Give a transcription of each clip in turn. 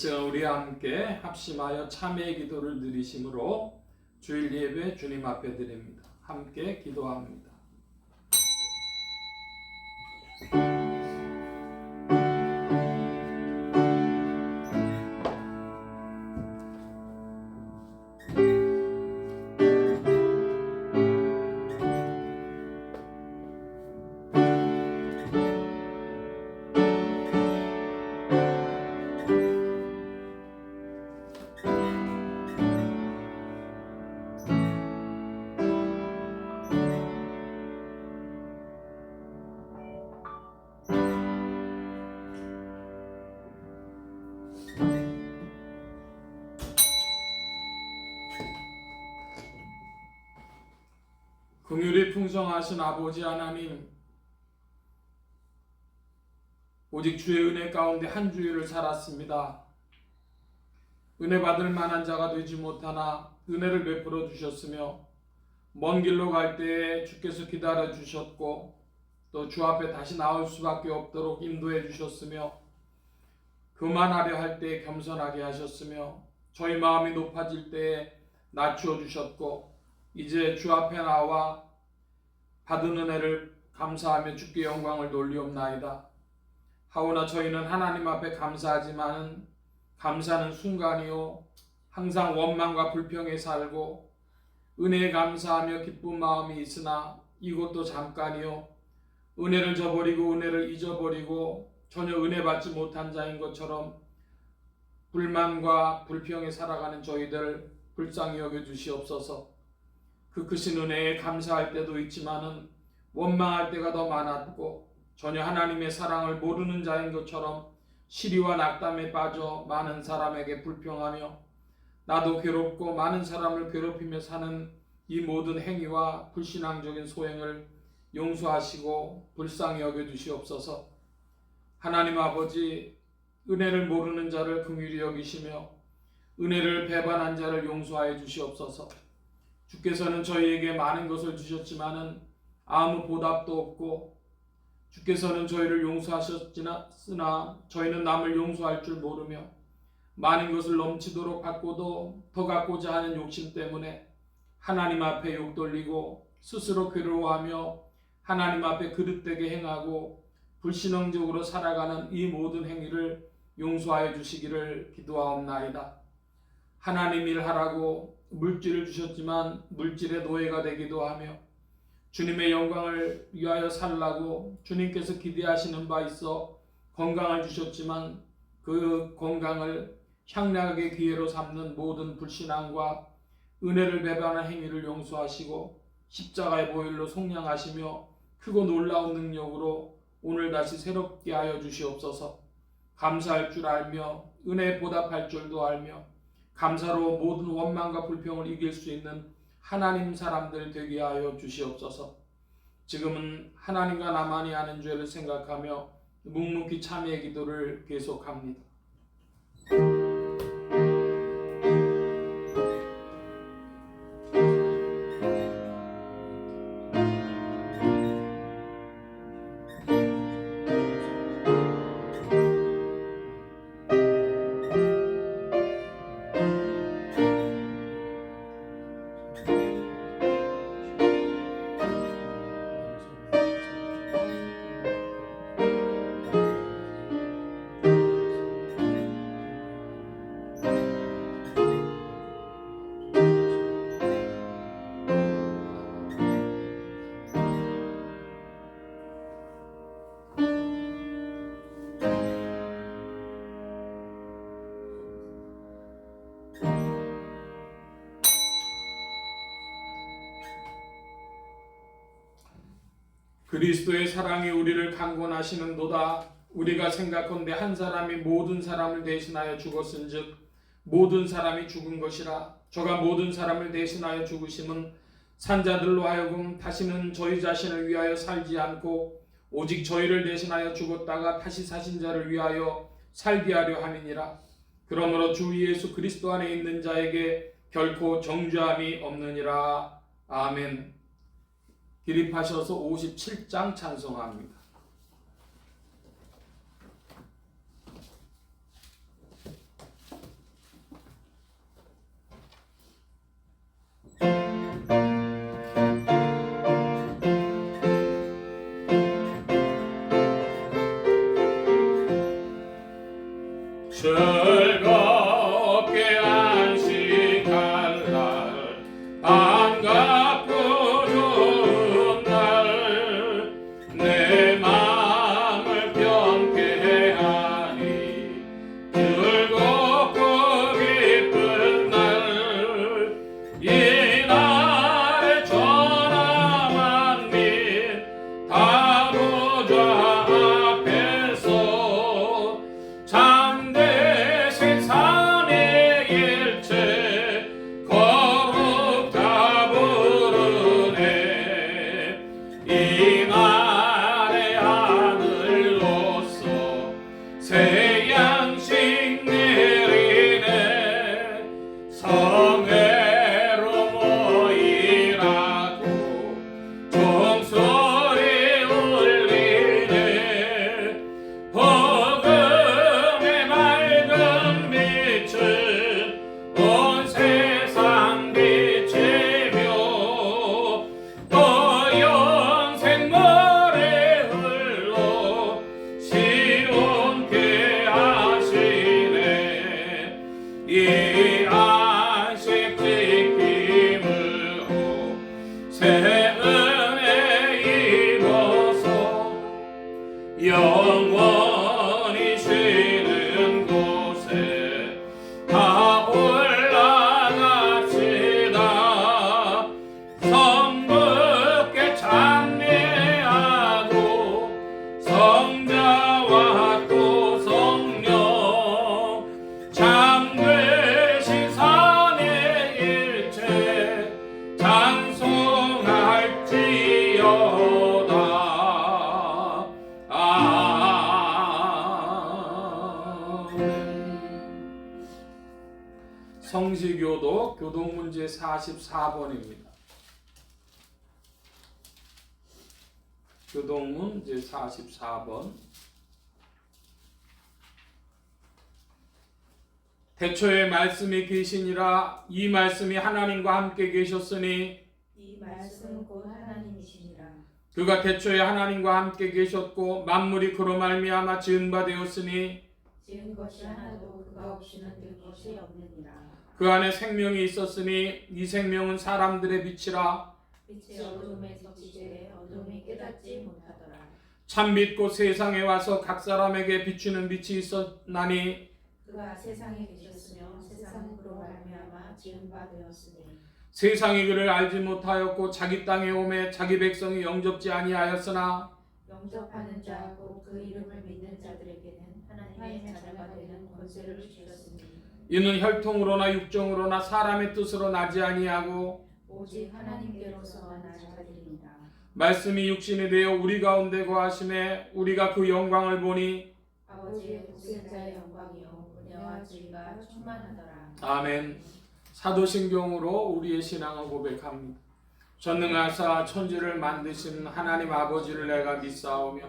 시간 우리 함께 합심하여 참회의 기도를 드리심으로 주일 예배 주님 앞에 드립니다. 함께 기도합니다. 긍휼이 풍성하신 아버지 하나님, 오직 주의 은혜 가운데 한 주일을 살았습니다. 은혜 받을 만한 자가 되지 못하나 은혜를 베풀어 주셨으며 먼 길로 갈 때에 주께서 기다려 주셨고 또 주 앞에 다시 나올 수밖에 없도록 인도해 주셨으며 그만하려 할 때에 겸손하게 하셨으며 저희 마음이 높아질 때에 낮추어 주셨고 이제 주 앞에 나와 받은 은혜를 감사하며 주께 영광을 돌리옵나이다. 하오나 저희는 하나님 앞에 감사하지만은 감사는 순간이요 항상 원망과 불평에 살고 은혜에 감사하며 기쁜 마음이 있으나 이것도 잠깐이요 은혜를 저버리고 은혜를 잊어버리고 전혀 은혜 받지 못한 자인 것처럼 불만과 불평에 살아가는 저희들 불쌍히 여겨 주시옵소서. 그 크신 은혜에 감사할 때도 있지만은 원망할 때가 더 많았고 전혀 하나님의 사랑을 모르는 자인 것처럼 시리와 낙담에 빠져 많은 사람에게 불평하며 나도 괴롭고 많은 사람을 괴롭히며 사는 이 모든 행위와 불신앙적인 소행을 용서하시고 불쌍히 여겨 주시옵소서. 하나님 아버지, 은혜를 모르는 자를 긍휼히 여기시며 은혜를 배반한 자를 용서하여 주시옵소서. 주께서는 저희에게 많은 것을 주셨지만은 아무 보답도 없고 주께서는 저희를 용서하셨으나 저희는 남을 용서할 줄 모르며 많은 것을 넘치도록 받고도 더 갖고자 하는 욕심 때문에 하나님 앞에 욕 돌리고 스스로 괴로워하며 하나님 앞에 그릇되게 행하고 불신앙적으로 살아가는 이 모든 행위를 용서하여 주시기를 기도하옵나이다. 하나님 일하라고 물질을 주셨지만 물질의 노예가 되기도 하며 주님의 영광을 위하여 살라고 주님께서 기대하시는 바 있어 건강을 주셨지만 그 건강을 향락의 기회로 삼는 모든 불신앙과 은혜를 배반한 행위를 용서하시고 십자가의 보혈로 속량하시며 크고 놀라운 능력으로 오늘 다시 새롭게 하여 주시옵소서. 감사할 줄 알며 은혜에 보답할 줄도 알며 감사로 모든 원망과 불평을 이길 수 있는 하나님 사람들 되게 하여 주시옵소서. 지금은 하나님과 나만이 아는 죄를 생각하며 묵묵히 참회의 기도를 계속합니다. 그리스도의 사랑이 우리를 강권하시는도다. 우리가 생각건대 한 사람이 모든 사람을 대신하여 죽었은즉 모든 사람이 죽은 것이라. 저가 모든 사람을 대신하여 죽으심은 산자들로 하여금 다시는 저희 자신을 위하여 살지 않고 오직 저희를 대신하여 죽었다가 다시 사신 자를 위하여 살게 하려 함이니라. 그러므로 주 예수 그리스도 안에 있는 자에게 결코 정죄함이 없느니라. 아멘. 기립하셔서 57장 찬송합니다. 즐겁게 안식할 날 반갑고 좋은 날 내 마음을 편케 하니 즐겁고 기쁜 날 이 날에 전하 만민 다 보좌 앞에서 참되신 산의 일체 거룩다 부르네 이 날의 하늘로서 새 양식 내리네 성회로 모이라고 종소리 울리네 복음의 맑은 빛은 온 세상 비치며 또 영생 물에 흘러 시온케 하시네 이 안식 지킴으로 새 은혜 입어서 영원히 쉬는 곳에 다 올라갑시다 성부께 찬미하고 성자와 또 성령 참되신 산의 일체 찬송할지어다 성시교도 교동문제 44번입니다. 교동문제 44번 태초에 말씀이 계시니라 이 말씀이 하나님과 함께 계셨으니 이 말씀은 곧 하나님이시니라. 그가 태초에 하나님과 함께 계셨고 만물이 그로 말미암아 지은 바 되었으니 지은 것이 하나도 그가 없이는 될 것이 없느니라. 그 안에 생명이 있었으니 이 생명은 사람들의 빛이라 빛이 어둠에 비치되 어둠이 깨닫지 못하더라. 참빛 곧 세상에 와서 각 사람에게 비추는 빛이 있었나니 그가 세상에 계셨으며 세상은 그로 말미암아 지은 바 되었으니 세상이 그를 알지 못하였고 자기 땅에 오매 자기 백성이 영접지 아니하였으나 영접하는 자 곧 그 이름을 믿는 자들에게는 하나님의 자녀가 되는 권세를 주셨으니 이는 혈통으로나 육정으로나 사람의 뜻으로 나지 아니하고 오직 하나님께로서 난 자들이니라. 말씀이 육신이 되어 우리 가운데 거하심에 우리가 그 영광을 보니 아버지의 독생자의 영광이요 은혜와 진리가 충만하더라. 아멘. 사도신경으로 우리의 신앙을 고백합니다. 전능하사 천지를 만드신 하나님 아버지를 내가 믿사오며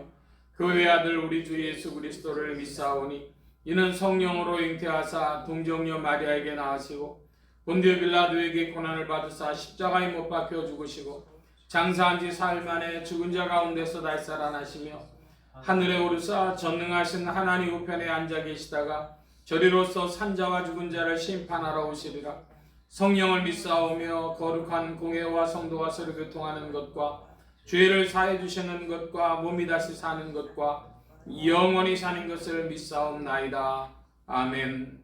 그 외아들 우리 주 예수 그리스도를 믿사오니 이는 성령으로 잉태하사 동정녀 마리아에게 낳으시고 본디오 빌라도에게 고난을 받으사 십자가에 못 박혀 죽으시고 장사한 지 사흘 만에 죽은 자 가운데서 다시 살아나시며 하늘에 오르사 전능하신 하나님 우편에 앉아 계시다가 저리로서 산자와 죽은 자를 심판하러 오시리라. 성령을 믿사오며 거룩한 공회와 성도와 서로 교통하는 것과 죄를 사해 주시는 것과 몸이 다시 사는 것과 영원히 사는 것을 믿사옵나이다. 아멘.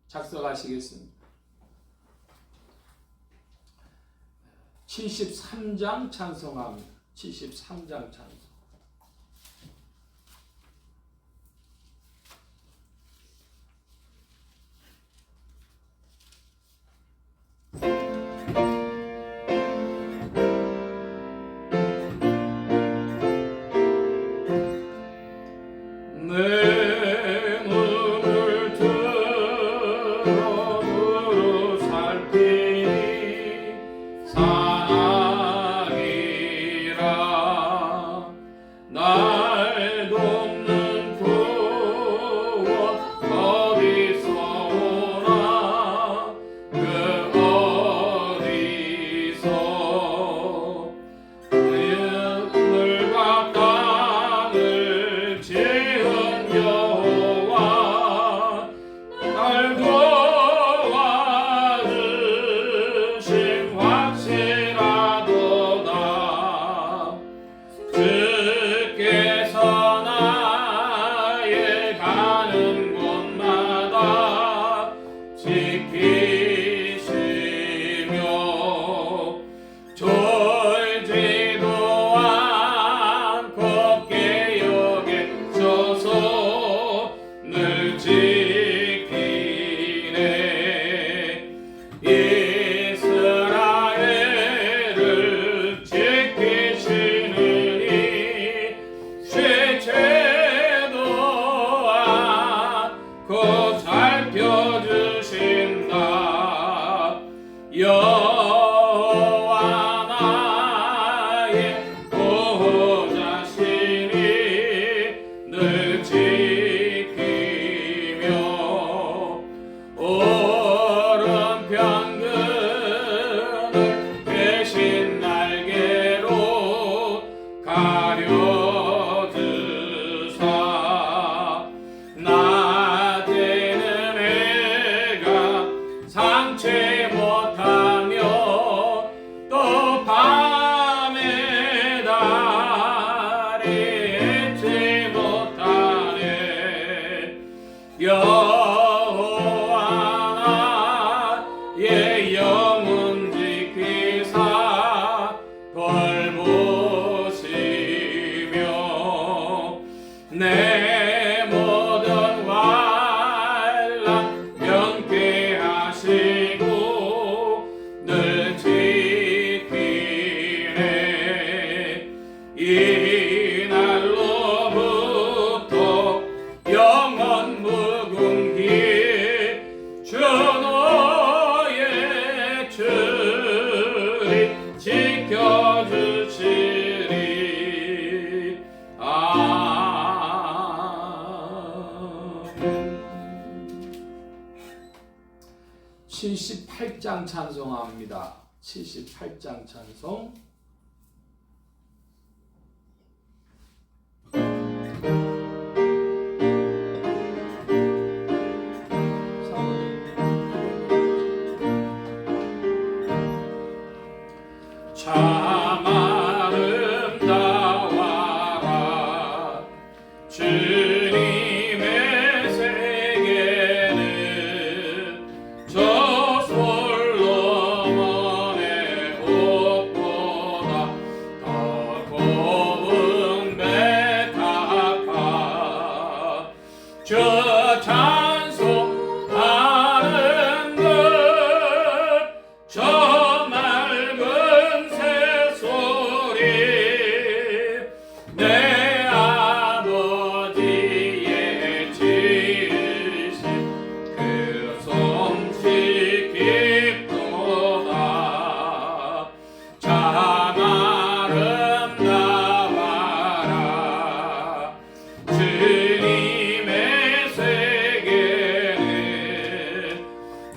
작성하시겠습니다. 73장 찬송합니다. 73장 찬송. 내 눈을 들어 두루 살피니 사랑이라 날 돕는 구원 어디서 오나 그 어디서 하늘과 땅을 지은 늘 지키며 오른 편근을 대신 날개로 가려주사 낮에는 해가 상체 못하며 또 밤에 달이 잊지 못하네. 여호와 나의 영혼 지키사 돌보시며 내 모든 환난 명쾌하시고 늘 지키네. 이날로부터 영원 무궁히 주 너의 주리 지켜주시리. 아멘. 78장 찬송합니다. 78장 찬송. 참 아름다워라 주님의 세계는 저 솔로몬의 옷보다 더 고운 베타카. 저 찬송하는 것저 맑은 새소리 내 아버지의 지으신 그 솜씨 깊도다. 참 아름다워라 주님의 세계는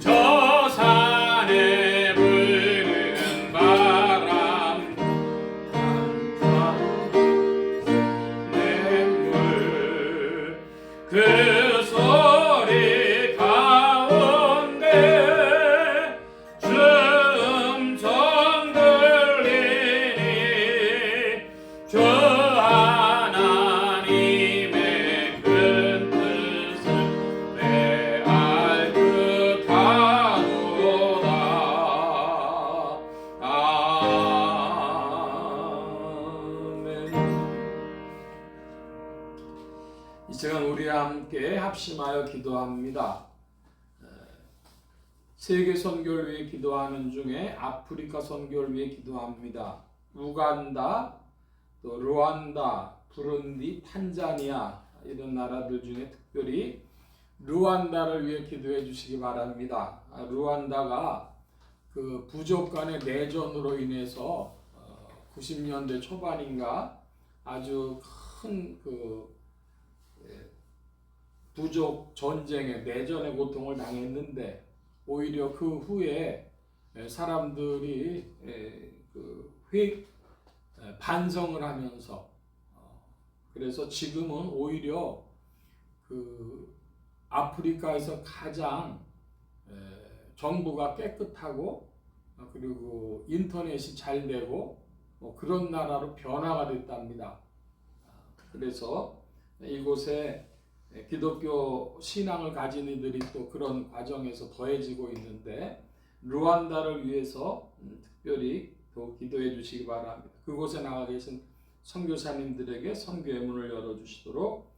저 산에 부는 바람 냇물 그 소리 가운데 음성 들리니 주 하나님의 큰 뜻을 내알 듯하도다. 아멘. 이 시간 우리 함께 합심하여 기도합니다. 세계 선교를 위해 기도하는 중에 아프리카 선교를 위해 기도합니다. 우간다, 또 루안다, 부룬디, 탄자니아 이런 나라들 중에 특별히 루안다를 위해 기도해 주시기 바랍니다. 루안다가 그 부족 간의 내전으로 인해서 90년대 초반인가 아주 큰 그 부족 전쟁의 내전의 고통을 당했는데 오히려 그 후에 사람들이 반성을 하면서 그래서 지금은 오히려 그 아프리카에서 가장 정부가 깨끗하고 그리고 인터넷이 잘 되고 그런 나라로 변화가 됐답니다. 그래서 이곳에 기독교 신앙을 가진 이들이 또 그런 과정에서 더해지고 있는데 루안다를 위해서 특별히 또 기도해 주시기 바랍니다. 그곳에 나가 계신 선교사님들에게 선교의 문을 열어주시도록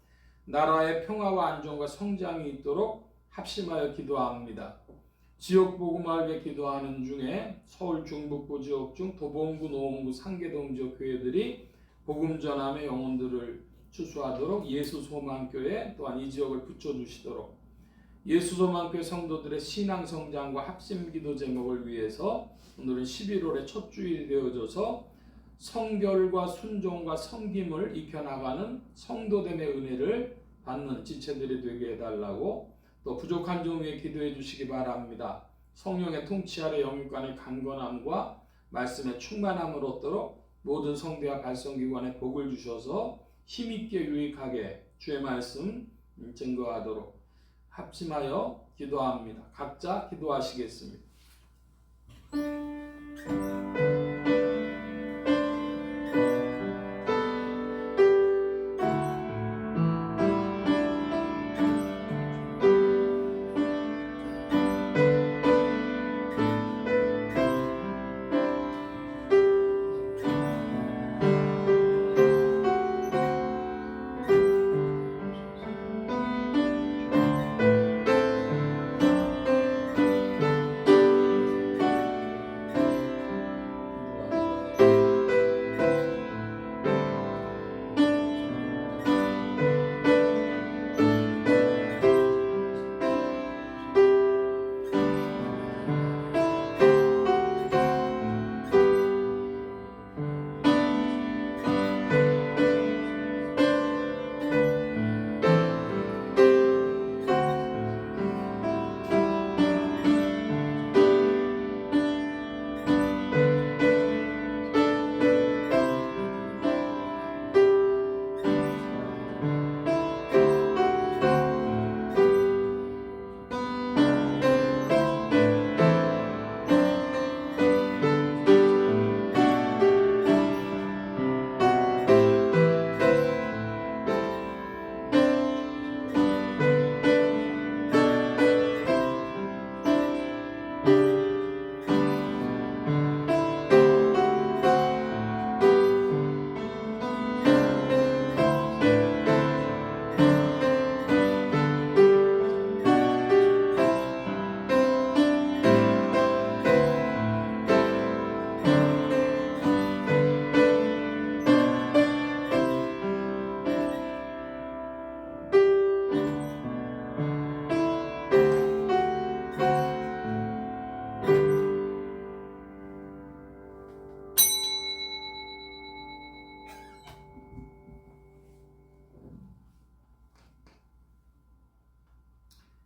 나라의 평화와 안정과 성장이 있도록 합심하여 기도합니다. 지역 복음을 위해 기도하는 중에 서울 중북부 지역 중 도봉구, 노원구, 상계동 지역 교회들이 복음 전함의 영혼들을 추수하도록 예수소망교회 또한 이 지역을 붙여주시도록 예수소망교회 성도들의 신앙 성장과 합심 기도 제목을 위해서 오늘은 11월의 첫 주일이 되어져서 성결과 순종과 섬김을 익혀나가는 성도됨의 은혜를 받는 지체들이 되게 해달라고 또 부족한 점 위에 기도해 주시기 바랍니다. 성령의 통치 아래 영육간의 강건함과 말씀의 충만함을 얻도록 모든 성대와 발성기관에 복을 주셔서 힘있게 유익하게 주의 말씀 증거하도록 합심하여 기도합니다. 각자 기도하시겠습니다.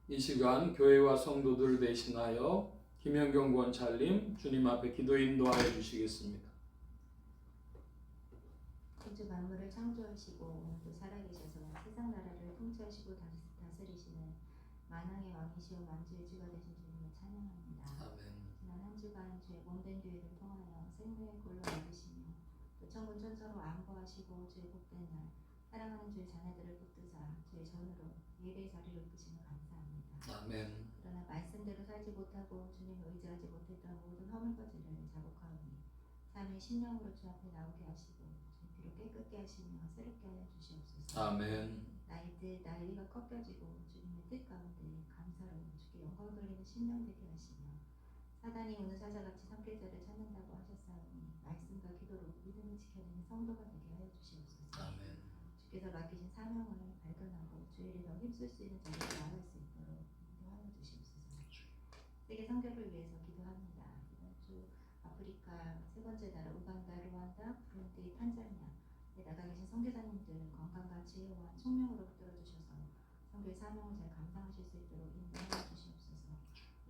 이 시간 교회와 성도들 대신하여 김현경 권찰님 주님 앞에 기도 인도하여 주시겠습니다. 우주 만물을 창조하시고 또 살아계셔서 세상 나라를 통치하시고 다스리시는 만왕의 왕이시오 만주의 주가 되신 주님을 찬양합니다. 아멘. 지난 한 주간 주의 몸된 교회를 통하여 생명의 굴로 만드시며 또 천군 천사로 안보하시고 주의 복된 날 사랑하는 주의 자녀들을 붙드사 주의 전으로 예배의 자리로 이끄시며 감사합니다. 아멘. 그러나 말씀대로 살지 못하고 주님을 의지하지 못했던 모든 허물까지를 자복하오니 삶의 심령으로 주 앞에 나오게 하시고 주의 피로 깨끗게 하시며 새롭게 하여 주시옵소서. 아멘. 나의 뜻 나의 의가 꺾여지고 주님의 뜻 가운데 감사로 주께 영광 돌리는 심령 되게 하시며 사단이 오는 사자같이 삼킬 자를 찾는다고 하셨사오니 말씀과 기도로 믿음을 지켜내는 성도가 되게 하여 주시옵소서. 아멘. 주께서 맡기신 사명을 발견하고 주의 일에 더 힘쓸 수 있는 자리로 나아갈 수 있도록 인도하여 주시옵소서. 세계 선교를 위해서 기도합니다. 이번 주 아프리카 세 번째 나라 우간다, 루안다, 부룬디, 탄자니아에 나가 계신 선교사님들 건강과 지혜와 총명으로 붙들어 주셔서 선교의 사명을 잘 감당하실 수 있도록 인도하여 주시옵소서.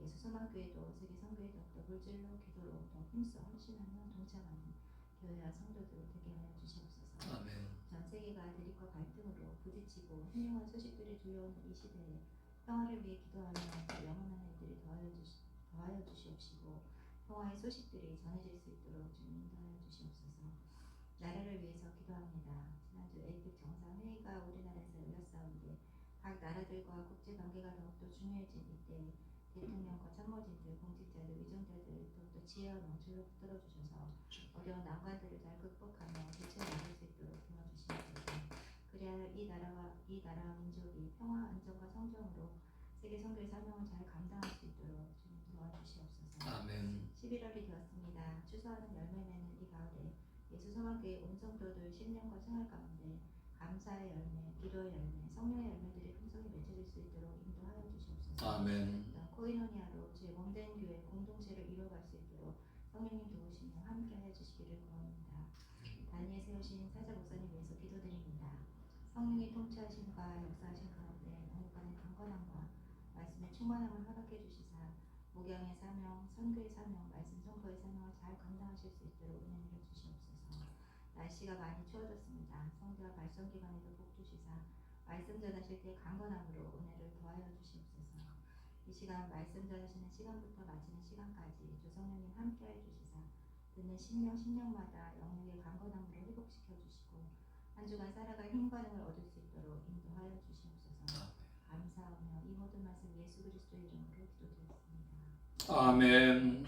예수 소망교회도 세계 선교에 더욱더 물질로 기도로 더 힘써 헌신하며 동참하는 교회와 성도들 되게 하여 주시옵소서. 아멘. 전 세계가 대립과 갈등으로 부딪히고 흉흉한 소식들이 들려오는 이 시대에 평화를 위해 기도하며 영원한 일들이 더하여 주시옵시고 평화의 소식들이 전해질 수 있도록 주님 인도하여 주시옵소서. 나라를 위해서 기도합니다. 지난주 에이펙 정상회의가 우리나라에서 열렸사온데 각 나라들과 국제관계가 더욱더 중요해진 이때 대통령과 참모진들, 공직자들, 위정자들 더욱더 지혜와 명철로 붙들어 주셔서 어려운 난관들을 잘 극복하며 대처해 나갈 수 있도록 도와주시옵소서. 그래야 이 나라와 민족이 평화, 안정과 성정으로 세계 선교의 사명을 잘 감당할 수 있도록 주님 도와주시옵소서. 아멘. 11월이 되었습니다. 추수하는 열매 맺는 이 가을에 예수 소망교회 온 성도들 신령과 생활 가운데 감사의 열매, 기도의 열매, 성령의 열매들이 풍성히 맺혀질 수 있도록 인도하여 주시옵소서. 아멘. 코이노니아로 주의 몸된 교회 공동체를 이루어갈 수 있도록 성령님 도우시며 함께하여 주시기를 구합니다. 단위에 세우신 사자 목사님 위해서 기도드립니다. 성령의 통치하심과 역사하심 가운데 영육간의 강건함과 말씀의 충만함을 허락해 주시사 목양의 사명, 선교의 사명, 말씀 선포의 사명을 잘 감당하실 수 있도록 은혜 내려 주시옵소서. 날씨가 많이 추워졌습니다. 성대와 발성 기관에도 복 주시사 말씀 전하실 때 강건함으로 은혜를 더하여 주시옵소서. 이 시간 말씀 전하시는 시간부터 마치는 시간까지 주 성령님 함께하여 주시사 듣는 심령마다 영역의 강건함으로 회복시켜 주시고 한 주간 살아갈 힘과능을 얻을 수 있도록 인도하여 주시옵소서. 감사하며 이 모든 말씀 예수 그리스도의 이름으로 기도드렸습니다. 아멘.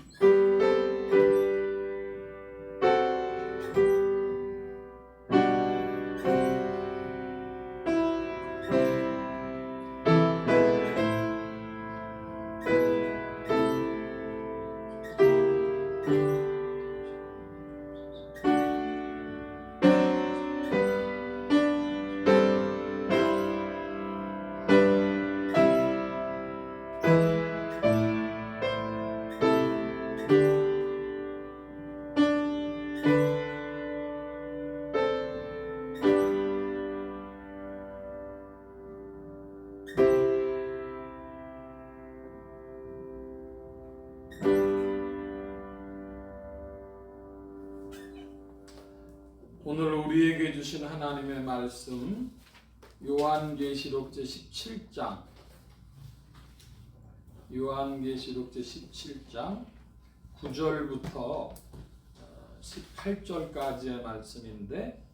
오늘 우리에게 주신 하나님의 말씀 요한계시록 제17장 9절부터 18절까지의 말씀인데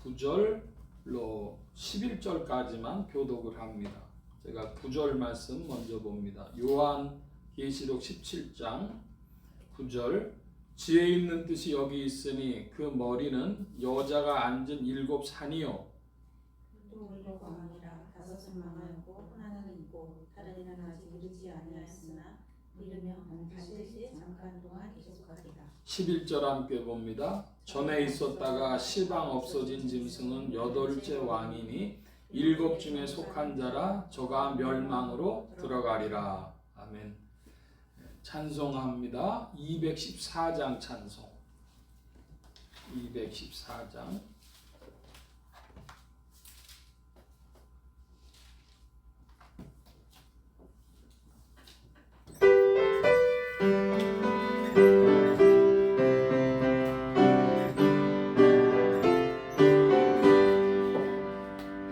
9절로 11절까지만 교독을 합니다. 제가 9절 말씀 먼저 봅니다. 요한계시록 17장 9절 지혜 있는 뜻이 여기 있으니 그 머리는 여자가 앉은 7 산이요 또 7 왕이라 5은 망하였고 하나는 있고 다른 이는 아직 이르지 아니하였으나 이르면 반드시 잠깐 동안 계속하리라. 11절 함께 봅니다. 전에 있었다가 시방 없어진 짐승은 8째 왕이니 7 중에 속한 자라 저가 멸망으로 들어가리라. 아멘. 찬송합니다. 214장 찬송. 214장.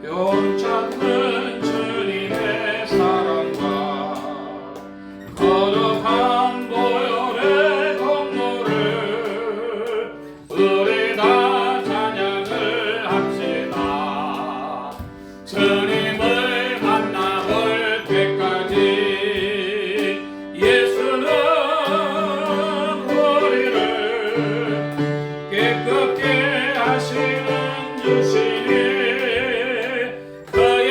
변찮는 주님의 사랑과 거룩한 보혈의 공로를 우리 다 찬양을 합시다. 주님을 만나볼 때까지 예수는 우리를 깨끗게 하시는 주시니 그의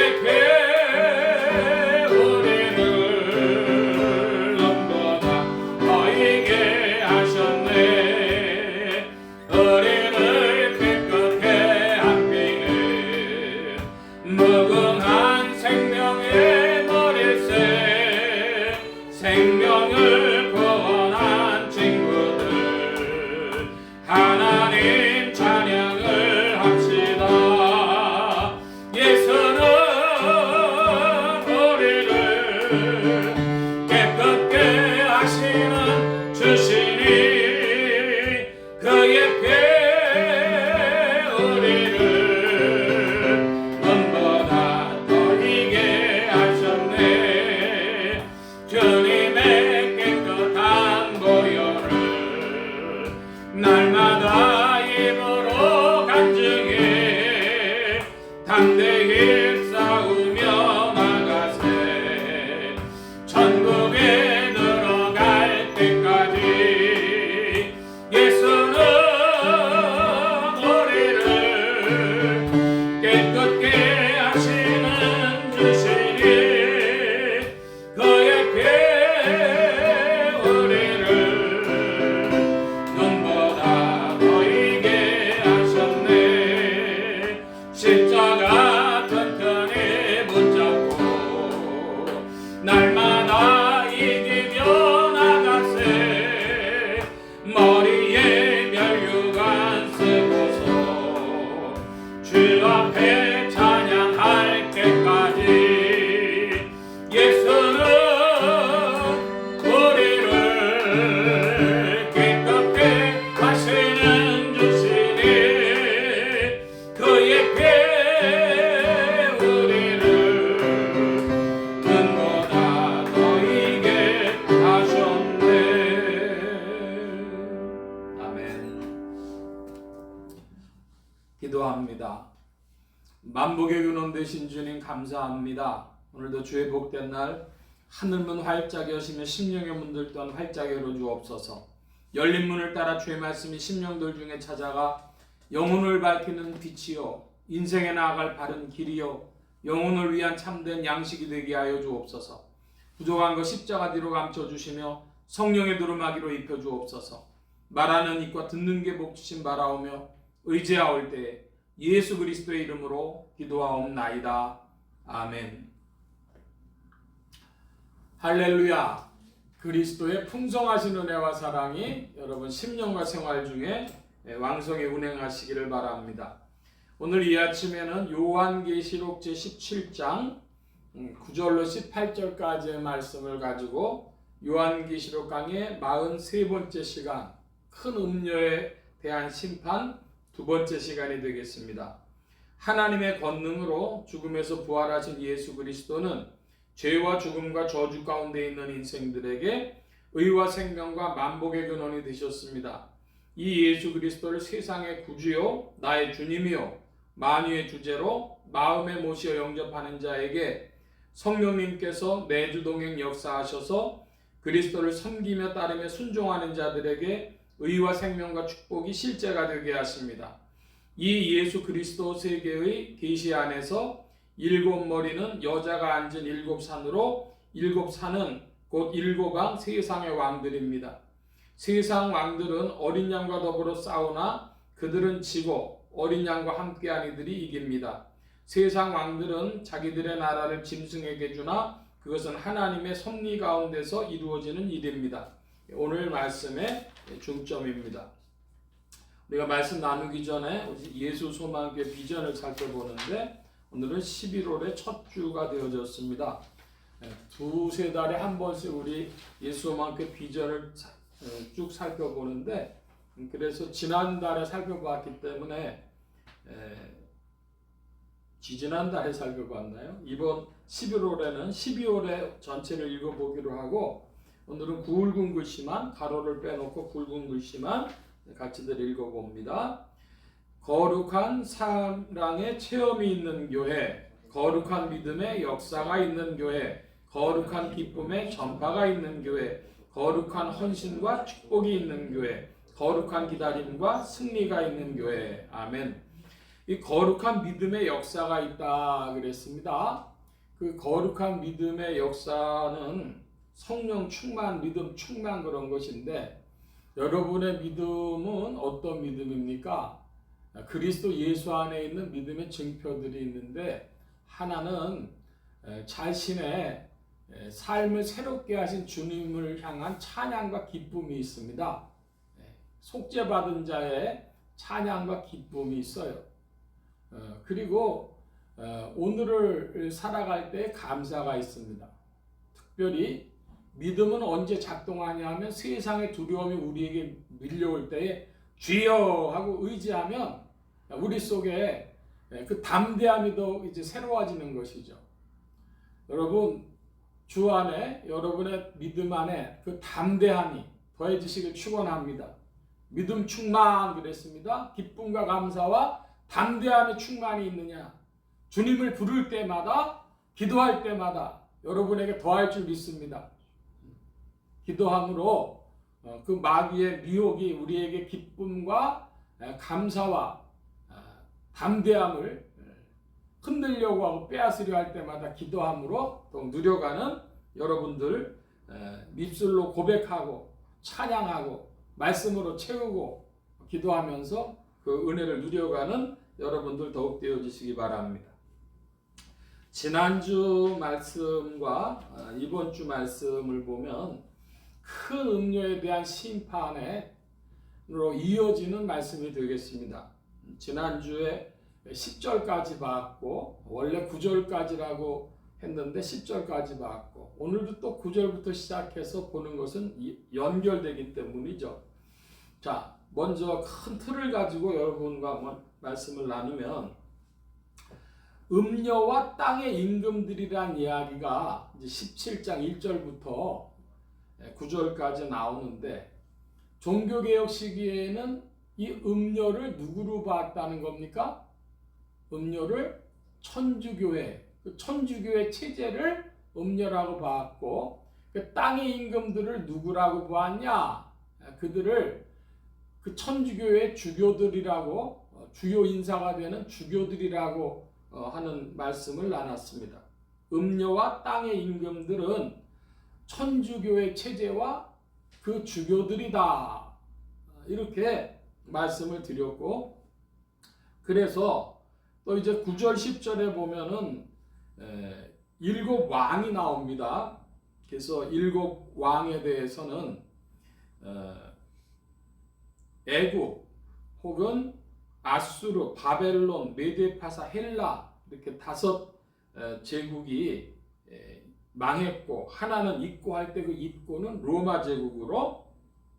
되신 주님 감사합니다. 오늘도 주의 복된 날 하늘문 활짝 여시며 심령의 문들 또한 활짝 열어주옵소서. 열린 문을 따라 주의 말씀이 심령들 중에 찾아가 영혼을 밝히는 빛이요 인생에 나아갈 바른 길이요 영혼을 위한 참된 양식이 되게 하여 주옵소서. 부족한 것 십자가 뒤로 감춰주시며 성령의 두루마기로 입혀주옵소서. 말하는 입과 듣는 게 복 주신 바라오며 의지하올 때에 예수 그리스도의 이름으로 기도하옵나이다. 아멘. 할렐루야. 그리스도의 풍성하신 은혜와 사랑이 여러분 심령과 생활 중에 왕성히 운행하시기를 바랍니다. 오늘 이 아침에는 요한계시록 제17장 9절로 18절까지의 말씀을 가지고 요한계시록 강의 43번째 시간 큰 음료에 대한 심판 두 번째 시간이 되겠습니다. 하나님의 권능으로 죽음에서 부활하신 예수 그리스도는 죄와 죽음과 저주 가운데 있는 인생들에게 의와 생명과 만복의 근원이 되셨습니다. 이 예수 그리스도를 세상의 구주요 나의 주님이요 만유의 주제로 마음에 모시어 영접하는 자에게 성령님께서 내주 동행 역사하셔서 그리스도를 섬기며 따르며 순종하는 자들에게 의와 생명과 축복이 실제가 되게 하십니다. 이 예수 그리스도 세계의 계시 안에서 일곱 머리는 여자가 앉은 일곱 산으로 일곱 산은 곧 일곱 왕 세상의 왕들입니다. 세상 왕들은 어린 양과 더불어 싸우나 그들은 지고 어린 양과 함께한 이들이 이깁니다. 세상 왕들은 자기들의 나라를 짐승에게 주나 그것은 하나님의 섭리 가운데서 이루어지는 일입니다. 오늘 말씀의 중점입니다. 우리가 말씀 나누기 전에 예수 소망교회 비전을 살펴보는데 오늘은 11월의 첫 주가 되어졌습니다. 두세 달에 한 번씩 우리 예수 소망교회 비전을 쭉 살펴보는데 그래서 지난달에 살펴봤기 때문에 지지난달에 살펴봤나요? 이번 11월에는 12월에 전체를 읽어보기로 하고 오늘은 굵은 글씨만 가로를 빼놓고 굵은 글씨만 같이들 읽어봅니다. 거룩한 사랑의 체험이 있는 교회, 거룩한 믿음의 역사가 있는 교회, 거룩한 기쁨의 전파가 있는 교회, 거룩한 헌신과 축복이 있는 교회, 거룩한 기다림과 승리가 있는 교회. 아멘. 이 거룩한 믿음의 역사가 있다 그랬습니다. 그 거룩한 믿음의 역사는 성령 충만, 믿음 충만 그런 것인데 여러분의 믿음은 어떤 믿음입니까? 그리스도 예수 안에 있는 믿음의 증표들이 있는데 하나는 자신의 삶을 새롭게 하신 주님을 향한 찬양과 기쁨이 있습니다. 속죄받은 자의 찬양과 기쁨이 있어요. 그리고 오늘을 살아갈 때 감사가 있습니다. 특별히 믿음은 언제 작동하냐 하면 세상의 두려움이 우리에게 밀려올 때에 주여 하고 의지하면 우리 속에 그 담대함이 더 이제 새로워지는 것이죠. 여러분 주 안에 여러분의 믿음 안에 그 담대함이 더해지시길 축원합니다. 믿음 충만 그랬습니다. 기쁨과 감사와 담대함의 충만이 있느냐? 주님을 부를 때마다 기도할 때마다 여러분에게 더할 줄 믿습니다. 기도함으로 그 마귀의 미혹이 우리에게 기쁨과 감사와 담대함을 흔들려고 하고 빼앗으려 할 때마다 기도함으로 또 누려가는 여러분들 입술로 고백하고 찬양하고 말씀으로 채우고 기도하면서 그 은혜를 누려가는 여러분들 더욱 되어지시기 바랍니다. 지난주 말씀과 이번 주 말씀을 보면 큰 음료에 대한 심판으로 이어지는 말씀이 되겠습니다. 지난주에 10절까지 봤고 원래 9절까지라고 했는데 10절까지 봤고 오늘도 또 9절부터 시작해서 보는 것은 연결되기 때문이죠. 자, 먼저 큰 틀을 가지고 여러분과 한번 말씀을 나누면 음녀와 땅의 임금들이란 이야기가 이제 17장 1절부터 9절까지 나오는데 종교개혁 시기에는 이 음녀를 누구로 봤다는 겁니까? 음녀를 천주교회, 그 천주교회 체제를 음녀라고 봤고, 그 땅의 임금들을 누구라고 보았냐? 그들을 그 천주교의 주교들이라고, 주요 인사가 되는 주교들이라고 하는 말씀을 나눴습니다. 음녀와 땅의 임금들은 천주교의 체제와 그 주교들이다, 이렇게 말씀을 드렸고, 그래서 또 이제 9절 10절에 보면은 7왕이 나옵니다. 그래서 7왕에 대해서는 애굽 혹은 아수르, 바벨론, 메데파사, 헬라, 이렇게 5 제국이 망했고, 하나는 있고 할 때 그 있고는 로마 제국으로,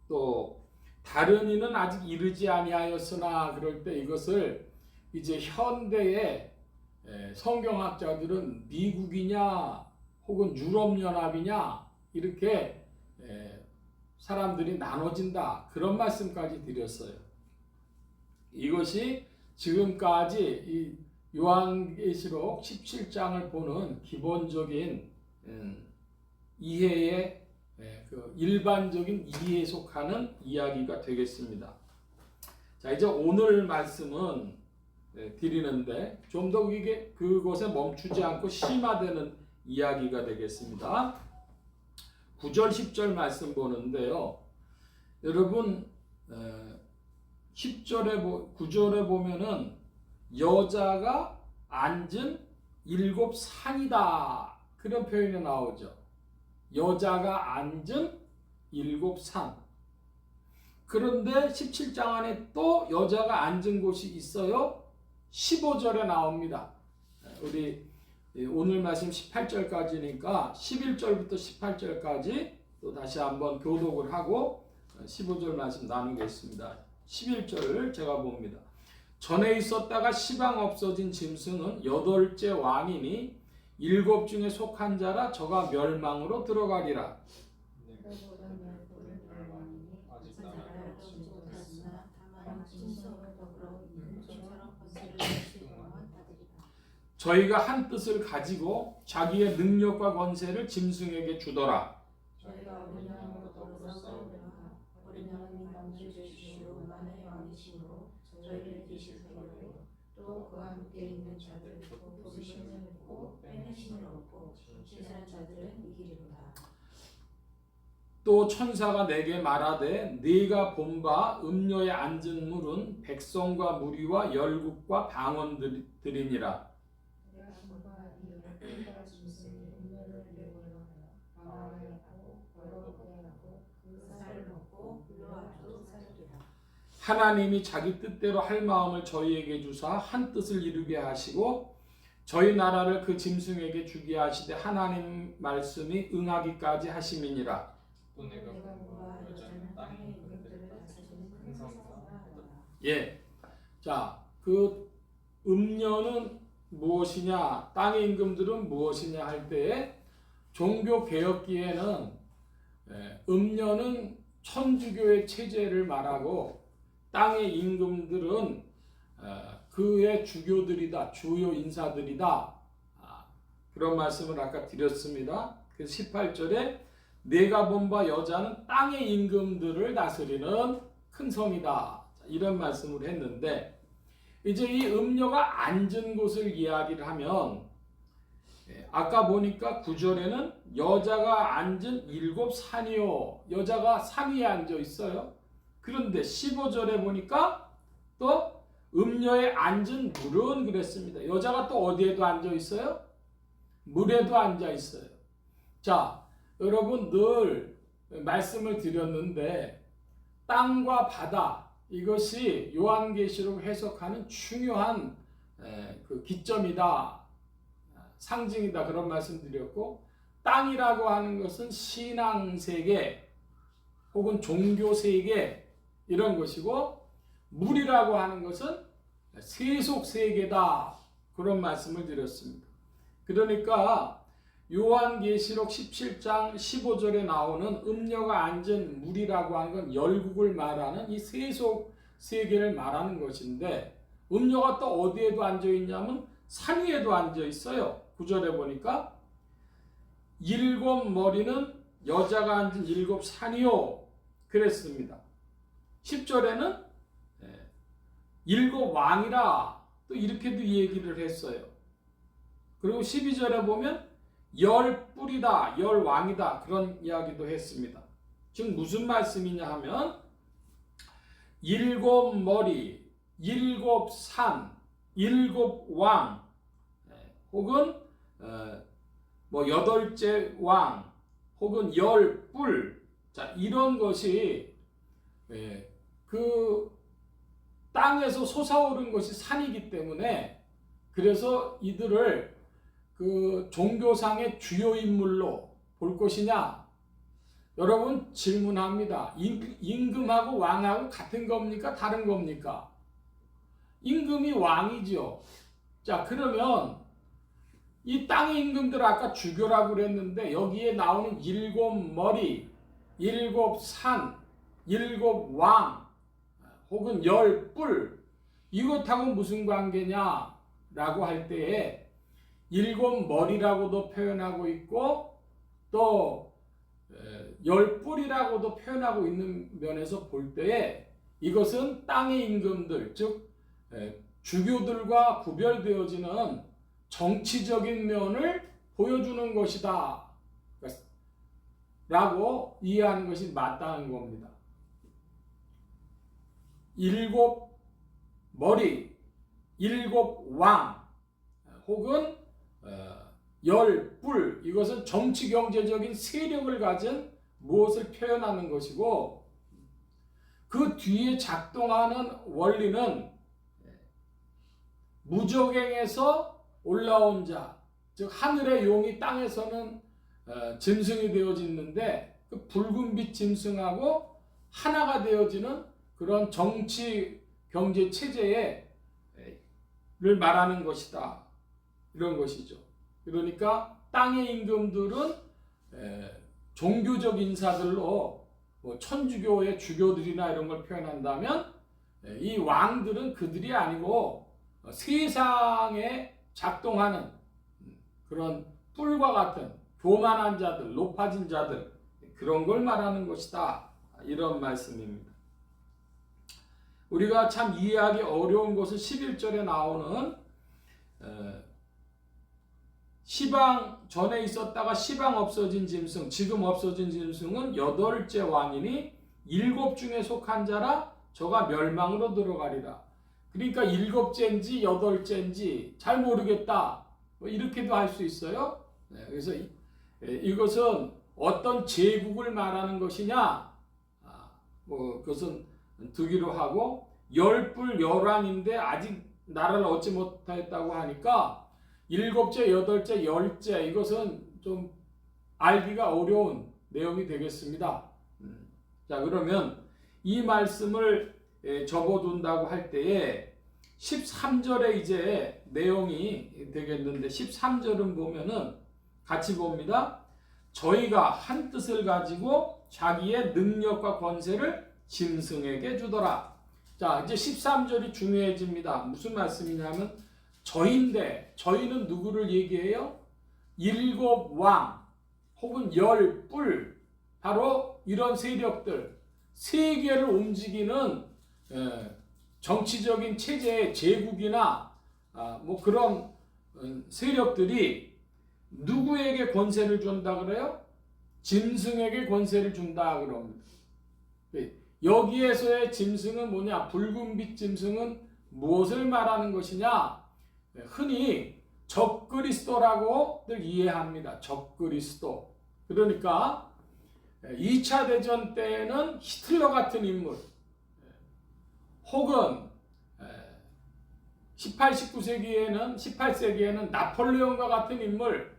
또 다른 이는 아직 이르지 아니하였으나 그럴 때 이것을 이제 현대의 성경학자들은 미국이냐 혹은 유럽연합이냐 이렇게 사람들이 나눠진다, 그런 말씀까지 드렸어요. 이것이 지금까지 이 요한계시록 17장을 보는 기본적인 이해의 그 일반적인 이해에 속하는 이야기가 되겠습니다. 자, 이제 오늘 말씀은 드리는데 좀 더 이게 그곳에 멈추지 않고 심화되는 이야기가 되겠습니다. 9절 10절 말씀 보는데요. 여러분 9절에 보면은 여자가 앉은 7 산이다, 그런 표현이 나오죠. 여자가 앉은 7 산. 그런데 17장 안에 또 여자가 앉은 곳이 있어요. 15절에 나옵니다. 우리 오늘 말씀 18절까지니까 11절부터 18절까지 또 다시 한번 교독을 하고 15절 말씀 나누겠습니다. 11절을 제가 봅니다. 전에 있었다가 시방 없어진 짐승은 8째 왕이니 7 중에 속한 자라 저가 멸망으로 들어가리라. 저희가 한 뜻을 가지고 자기의 능력과 권세를 짐승에게 주더라. 저희가 어린 양으로 더불어 싸우리라. 어린 양은 남들 주시오 만의 왕이시므로 저희를 기시하리로. 또 그와 함께 있는 자들도 부르심을 듣고 빼내심을 얻고 제사한 자들은 이기리로다. 또 천사가 내게 말하되 네가 본 바 음녀에 앉은 물은 백성과 무리와 열국과 방언들이니라. 하나님이 자기 뜻대로 할 마음을 저희에게 주사 한 뜻을 이루게 하시고 저희 나라를 그 짐승에게 주게 하시되 하나님 말씀이 응하기까지 하심이니라. 또 내가 본바 여자는 땅의 임금들을 다스리는 행성이다. 예, 자, 그 음녀는 무엇이냐, 땅의 임금들은 무엇이냐 할 때에 종교 개혁기에는 음녀는 천주교의 체제를 말하고 땅의 임금들은 그의 주교들이다, 주요 인사들이다, 그런 말씀을 아까 드렸습니다. 그 18절에 내가 본 바 여자는 땅의 임금들을 다스리는 큰 성이다, 이런 말씀을 했는데, 이제 이 음녀가 앉은 곳을 이야기를 하면 아까 보니까 9절에는 여자가 앉은 7 산이요, 여자가 산 위에 앉아 있어요. 그런데 15절에 보니까 또 음녀에 앉은 물은 그랬습니다. 여자가 또 어디에도 앉아 있어요? 물에도 앉아 있어요. 자, 여러분 늘 말씀을 드렸는데 땅과 바다, 이것이 요한계시록 해석하는 중요한 그 기점이다, 상징이다, 그런 말씀 드렸고, 땅이라고 하는 것은 신앙세계 혹은 종교세계 이런 것이고, 물이라고 하는 것은 세속세계다, 그런 말씀을 드렸습니다. 그러니까 요한계시록 17장 15절에 나오는 음녀가 앉은 물이라고 하는 건 열국을 말하는 이 세속세계를 말하는 것인데, 음녀가 또 어디에도 앉아 있냐면 산 위에도 앉아 있어요. 9절에 보니까 7 머리는 여자가 앉은 7 산이요 그랬습니다. 10절에는 7 왕이라 또 이렇게도 얘기를 했어요. 그리고 12절에 보면 10 뿔이다, 10 왕이다 그런 이야기도 했습니다. 즉 무슨 말씀이냐 하면 7 머리, 7 산, 7 왕, 혹은 뭐 8째 왕, 혹은 10 뿔, 자 이런 것이 그 땅에서 솟아오른 것이 산이기 때문에 그래서 이들을 그 종교상의 주요 인물로 볼 것이냐? 여러분 질문합니다. 임금하고 왕하고 같은 겁니까? 다른 겁니까? 임금이 왕이죠. 자 그러면 이 땅의 임금들 아까 주교라고 그랬는데 여기에 나오는 7 머리, 7 산, 7 왕, 혹은 10 뿔 이것하고 무슨 관계냐 라고 할 때에 7 머리라고도 표현하고 있고 또 10 뿔이라고도 표현하고 있는 면에서 볼 때에 이것은 땅의 임금들 즉 주교들과 구별되어지는 정치적인 면을 보여주는 것이다 라고 이해하는 것이 맞다는 겁니다. 7 머리, 7 왕, 혹은 10 뿔 이것은 정치 경제적인 세력을 가진 무엇을 표현하는 것이고 그 뒤에 작동하는 원리는 무적행에서 올라온 자, 즉 하늘의 용이 땅에서는 짐승이 되어지는데 그 붉은 빛 짐승하고 하나가 되어지는 그런 정치 경제 체제를 말하는 것이다. 이런 것이죠. 그러니까 땅의 임금들은 종교적 인사들로 뭐 천주교의 주교들이나 이런 걸 표현한다면 이 왕들은 그들이 아니고 세상에 작동하는 그런 뿔과 같은 교만한 자들, 높아진 자들 그런 걸 말하는 것이다. 이런 말씀입니다. 우리가 참 이해하기 어려운 것은 11절에 나오는 시방 전에 있었다가 시방 없어진 짐승, 지금 없어진 짐승은 8째 왕이니 7 중에 속한 자라 저가 멸망으로 들어가리라. 그러니까 7째인지 8째인지 잘 모르겠다. 뭐 이렇게도 할 수 있어요. 그래서 이것은 어떤 제국을 말하는 것이냐? 뭐 그것은 두기로 하고 10 뿔 10왕인데 아직 나라를 얻지 못했다고 하니까 7째, 8째, 10째 이것은 좀 알기가 어려운 내용이 되겠습니다. 자 그러면 이 말씀을 접어둔다고 할 때에 13절에 이제 내용이 되겠는데 13절은 보면은 같이 봅니다. 저희가 한 뜻을 가지고 자기의 능력과 권세를 짐승에게 주더라. 자 이제 13절이 중요해집니다. 무슨 말씀이냐면 저희인데 저희는 누구를 얘기해요? 7 왕 혹은 10 뿔 바로 이런 세력들 세계를 움직이는 정치적인 체제의 제국이나 뭐 그런 세력들이 누구에게 권세를 준다 그래요? 짐승에게 권세를 준다 그럽니다. 여기에서의 짐승은 뭐냐? 붉은빛 짐승은 무엇을 말하는 것이냐? 흔히 적그리스도라고들 이해합니다. 적그리스도. 그러니까 2차 대전 때에는 히틀러 같은 인물 혹은 18세기에는 나폴레옹과 같은 인물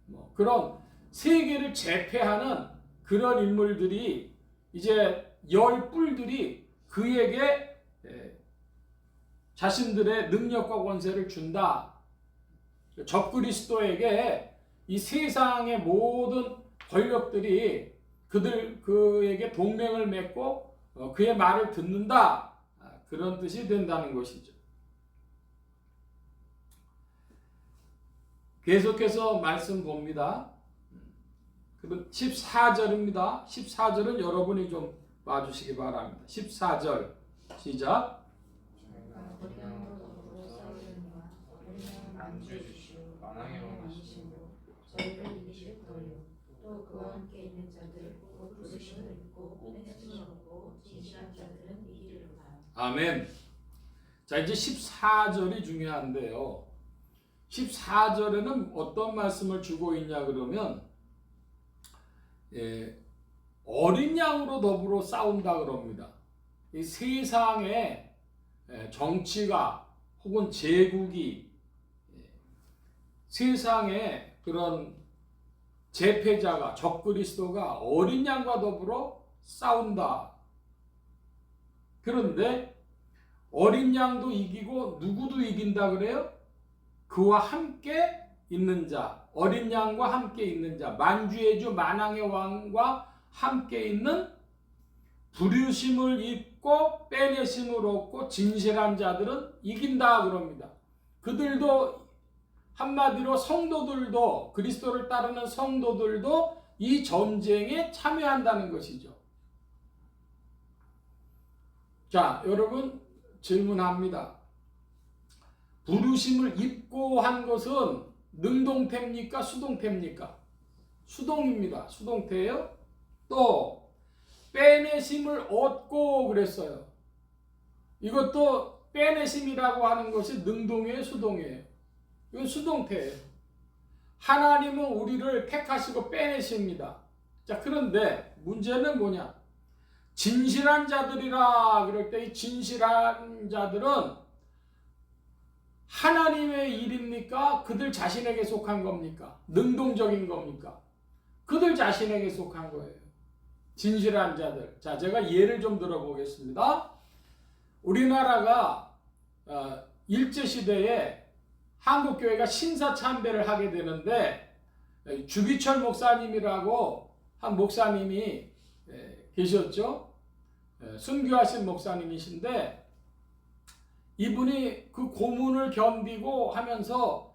뭐 그런 세계를 제패하는 그런 인물들이 이제 10 뿔들이 그에게 자신들의 능력과 권세를 준다. 적그리스도에게 이 세상의 모든 권력들이 그에게 동맹을 맺고 그의 말을 듣는다. 그런 뜻이 된다는 것이죠. 계속해서 말씀 봅니다. 그럼 14절입니다. 14절은 여러분이 좀 봐주시기 바랍니다. 14절 시작. 저희가 우리랑으로 더불어 싸우려니와 우리는 안주해 주시오 만왕의 왕이시므로 저희를 이기실거니와 또 그와 함께 있는 자들 곧 부르심을 입고 떼내심을 얻고 진실한 자들은 이기리로다. 아멘. 자, 이제 14절이 중요한데요. 14절에는 어떤 말씀을 주고 있냐 그러면 어린 양으로 더불어 싸운다 그럽니다. 이 세상에 정치가 혹은 제국이 세상에 그런 제패자가 적그리스도가 어린 양과 더불어 싸운다. 그런데 어린 양도 이기고 누구도 이긴다 그래요? 그와 함께 있는 자, 어린 양과 함께 있는 자, 만주의 주 만왕의 왕과 함께 있는 부르심을 입고 빼내심을 얻고 진실한 자들은 이긴다 그럽니다. 그들도 한마디로 성도들도 그리스도를 따르는 성도들도 이 전쟁에 참여한다는 것이죠. 자, 여러분 질문합니다. 부르심을 입고 한 것은 능동태입니까? 수동태입니까? 수동입니다. 수동태예요. 또 빼내심을 얻고 그랬어요. 이것도 빼내심이라고 하는 것이 능동이에요, 수동이에요? 이건 수동태예요. 하나님은 우리를 택하시고 빼내십니다. 자, 그런데 문제는 뭐냐? 진실한 자들이라 그럴 때 이 진실한 자들은 하나님의 일입니까? 그들 자신에게 속한 겁니까? 능동적인 겁니까? 그들 자신에게 속한 거예요. 진실한 자들. 자, 제가 예를 좀 들어보겠습니다. 우리나라가 일제시대에 한국교회가 신사참배를 하게 되는데 주기철 목사님이라고 한 목사님이 계셨죠. 순교하신 목사님이신데 이분이 그 고문을 견디고 하면서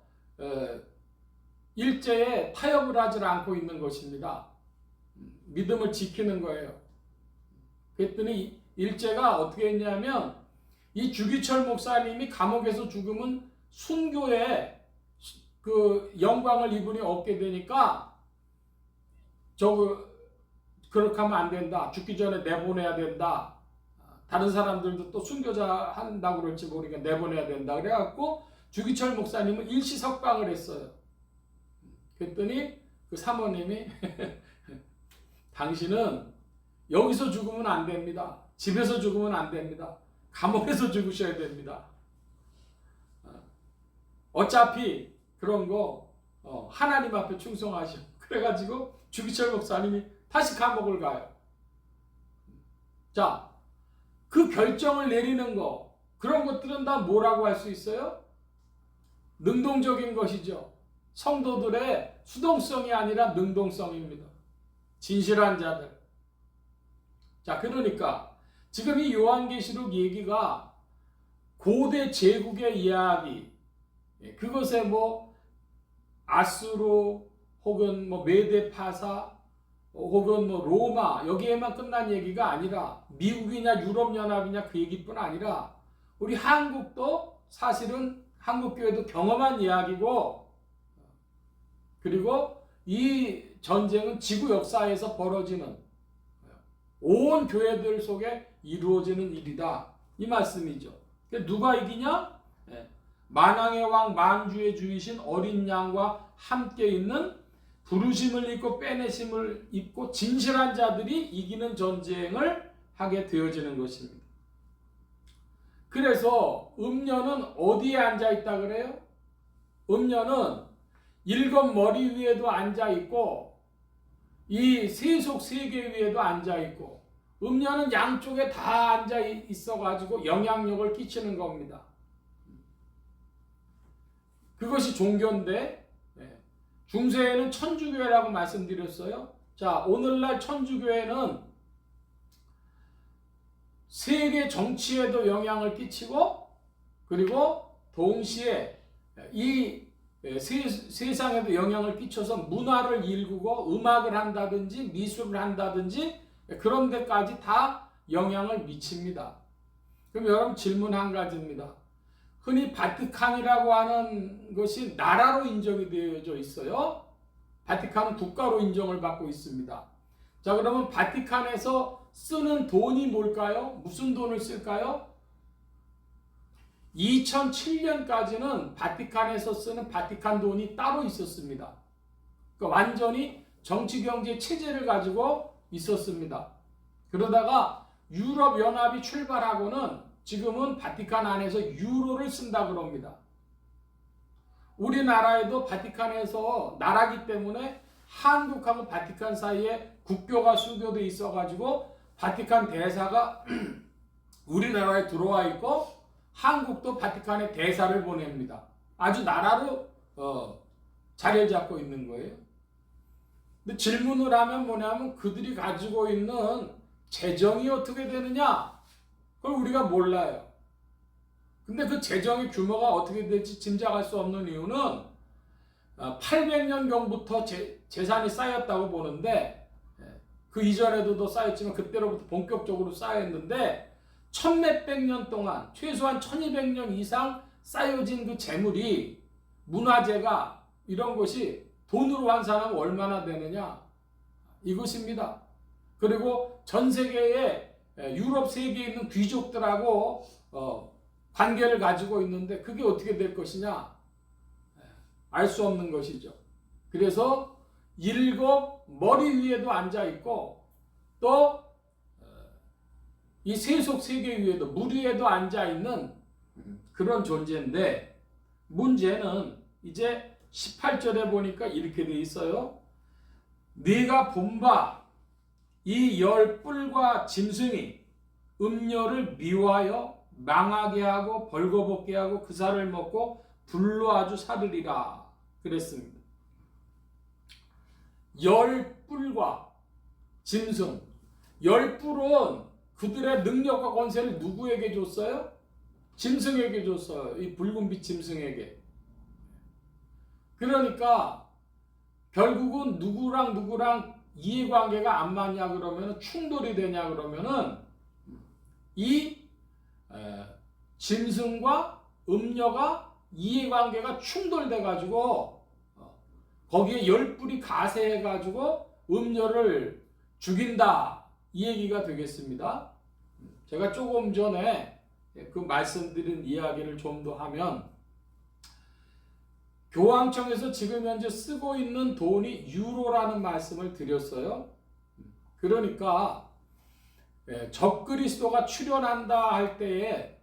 일제에 타협을 하지 않고 있는 것입니다. 믿음을 지키는 거예요. 그랬더니 일제가 어떻게 했냐면 이 주기철 목사님이 감옥에서 죽으면 순교에 그 영광을 이분이 얻게 되니까 그렇게 하면 안 된다. 죽기 전에 내보내야 된다. 다른 사람들도 또 순교자 한다고 그럴지 모르니까 내보내야 된다. 그래갖고 주기철 목사님은 일시석방을 했어요. 그랬더니 그 사모님이 당신은 여기서 죽으면 안 됩니다. 집에서 죽으면 안 됩니다. 감옥에서 죽으셔야 됩니다. 어차피 그런 거 하나님 앞에 충성하셔. 그래가지고 주기철 목사님이 다시 감옥을 가요. 자, 그 결정을 내리는 거, 그런 것들은 다 뭐라고 할 수 있어요? 능동적인 것이죠. 성도들의 수동성이 아니라 능동성입니다. 진실한 자들. 자, 그러니까 지금 이 요한계시록 얘기가 고대 제국의 이야기, 그것에 뭐 아수르 혹은 뭐 메데파사 혹은 뭐 로마 여기에만 끝난 얘기가 아니라 미국이냐 유럽연합이냐 그 얘기뿐 아니라 우리 한국도 사실은 한국교회도 경험한 이야기고, 그리고 이 전쟁은 지구 역사에서 벌어지는 온 교회들 속에 이루어지는 일이다 이 말씀이죠. 누가 이기냐? 만왕의 왕 만주의 주이신 어린 양과 함께 있는 부르심을 입고 빼내심을 입고 진실한 자들이 이기는 전쟁을 하게 되어지는 것입니다. 그래서 음녀는 어디에 앉아있다 그래요? 음녀는 일곱 머리 위에도 앉아있고 이 세속 세계 위에도 앉아있고 음녀는 양쪽에 다 앉아있어가지고 영향력을 끼치는 겁니다. 그것이 종교인데 중세에는 천주교회라고 말씀드렸어요. 자, 오늘날 천주교회는 세계 정치에도 영향을 끼치고 그리고 동시에 이 세상에도 영향을 끼쳐서 문화를 일구고 음악을 한다든지 미술을 한다든지 그런 데까지 다 영향을 미칩니다. 그럼 여러분 질문 한 가지입니다. 흔히 바티칸이라고 하는 것이 나라로 인정이 되어져 있어요. 바티칸은 국가로 인정을 받고 있습니다. 자, 그러면 바티칸에서 쓰는 돈이 뭘까요? 무슨 돈을 쓸까요? 2007년까지는 바티칸에서 쓰는 바티칸 돈이 따로 있었습니다. 그러니까 완전히 정치경제 체제를 가지고 있었습니다. 그러다가 유럽연합이 출발하고는 지금은 바티칸 안에서 유로를 쓴다 그럽니다. 우리나라에도 바티칸에서 나라기 때문에 한국하고 바티칸 사이에 국교가 수교돼 있어가지고 바티칸 대사가 우리나라에 들어와 있고 한국도 바티칸에 대사를 보냅니다. 아주 나라로 자리를 잡고 있는 거예요. 근데 질문을 하면 뭐냐면 그들이 가지고 있는 재정이 어떻게 되느냐? 그걸 우리가 몰라요. 근데 그 재정의 규모가 어떻게 될지 짐작할 수 없는 이유는 800년경부터 재산이 쌓였다고 보는데 그 이전에도 더 쌓였지만 그때로부터 본격적으로 쌓였는데 1000몇백 년 동안 최소한 1200년 이상 쌓여진 그 재물이 문화재가 이런 것이 돈으로 환산하면 얼마나 되느냐 이것입니다. 그리고 전 세계에 유럽 세계에 있는 귀족들하고 관계를 가지고 있는데 그게 어떻게 될 것이냐 알 수 없는 것이죠. 그래서 7 머리 위에도 앉아 있고 또 이 세속 세계 위에도 물 위에도 앉아 있는 그런 존재인데 문제는 이제 18절에 보니까 이렇게 돼 있어요. 네가 본 바 이 열 뿔과 짐승이 음녀를 미워하여 망하게 하고 벌거벗게 하고 그 살을 먹고 불로 아주 사르리라 그랬습니다. 열 뿔과 짐승, 열 뿔은 그들의 능력과 권세를 누구에게 줬어요? 짐승에게 줬어요. 이 붉은 빛 짐승에게. 그러니까 결국은 누구랑 이해관계가 안 맞냐 그러면 충돌이 되냐 그러면은 이 짐승과 음녀가 이해관계가 충돌돼 가지고 거기에 열 뿔이 가세해 가지고 음녀를 죽인다 이 얘기가 되겠습니다. 제가 조금 전에 그 말씀드린 이야기를 좀 더 하면 교황청에서 지금 현재 쓰고 있는 돈이 유로라는 말씀을 드렸어요. 그러니까 적그리스도가 출현한다 할 때에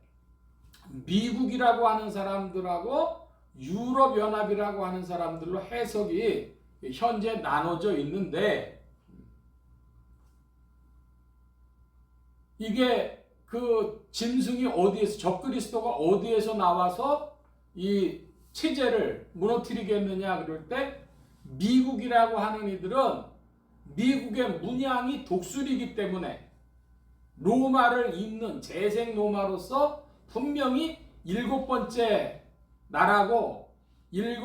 미국이라고 하는 사람들하고 유럽연합이라고 하는 사람들로 해석이 현재 나눠져 있는데 이게 그 짐승이 어디에서 적그리스도가 어디에서 나와서 이 체제를 무너뜨리겠느냐 그럴 때 미국이라고 하는 이들은 미국의 문양이 독수리이기 때문에 로마를 잇는 재생 로마로서 분명히 7번째 나라고 7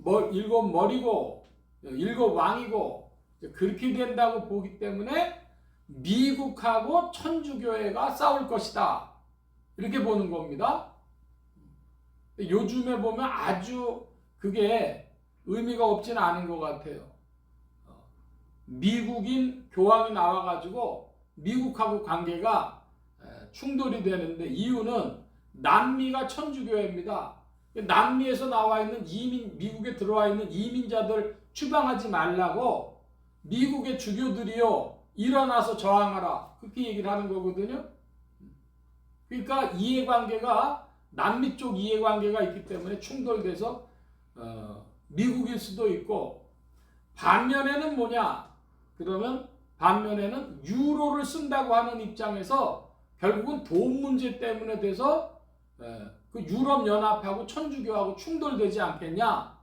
머리고 7 왕이고 그렇게 된다고 보기 때문에 미국하고 천주교회가 싸울 것이다 이렇게 보는 겁니다. 요즘에 보면 아주 그게 의미가 없지는 않은 것 같아요. 미국인 교황이 나와가지고 미국하고 관계가 충돌이 되는데 이유는 남미가 천주교회입니다. 남미에서 나와 있는 미국에 들어와 있는 이민자들 추방하지 말라고 미국의 주교들이요 일어나서 저항하라 그렇게 얘기를 하는 거거든요. 그러니까 이해관계가 남미 쪽 이해관계가 있기 때문에 충돌돼서 미국일 수도 있고 반면에는 뭐냐 그러면 반면에는 유로를 쓴다고 하는 입장에서 결국은 돈 문제 때문에 돼서 그 유럽연합하고 천주교하고 충돌되지 않겠냐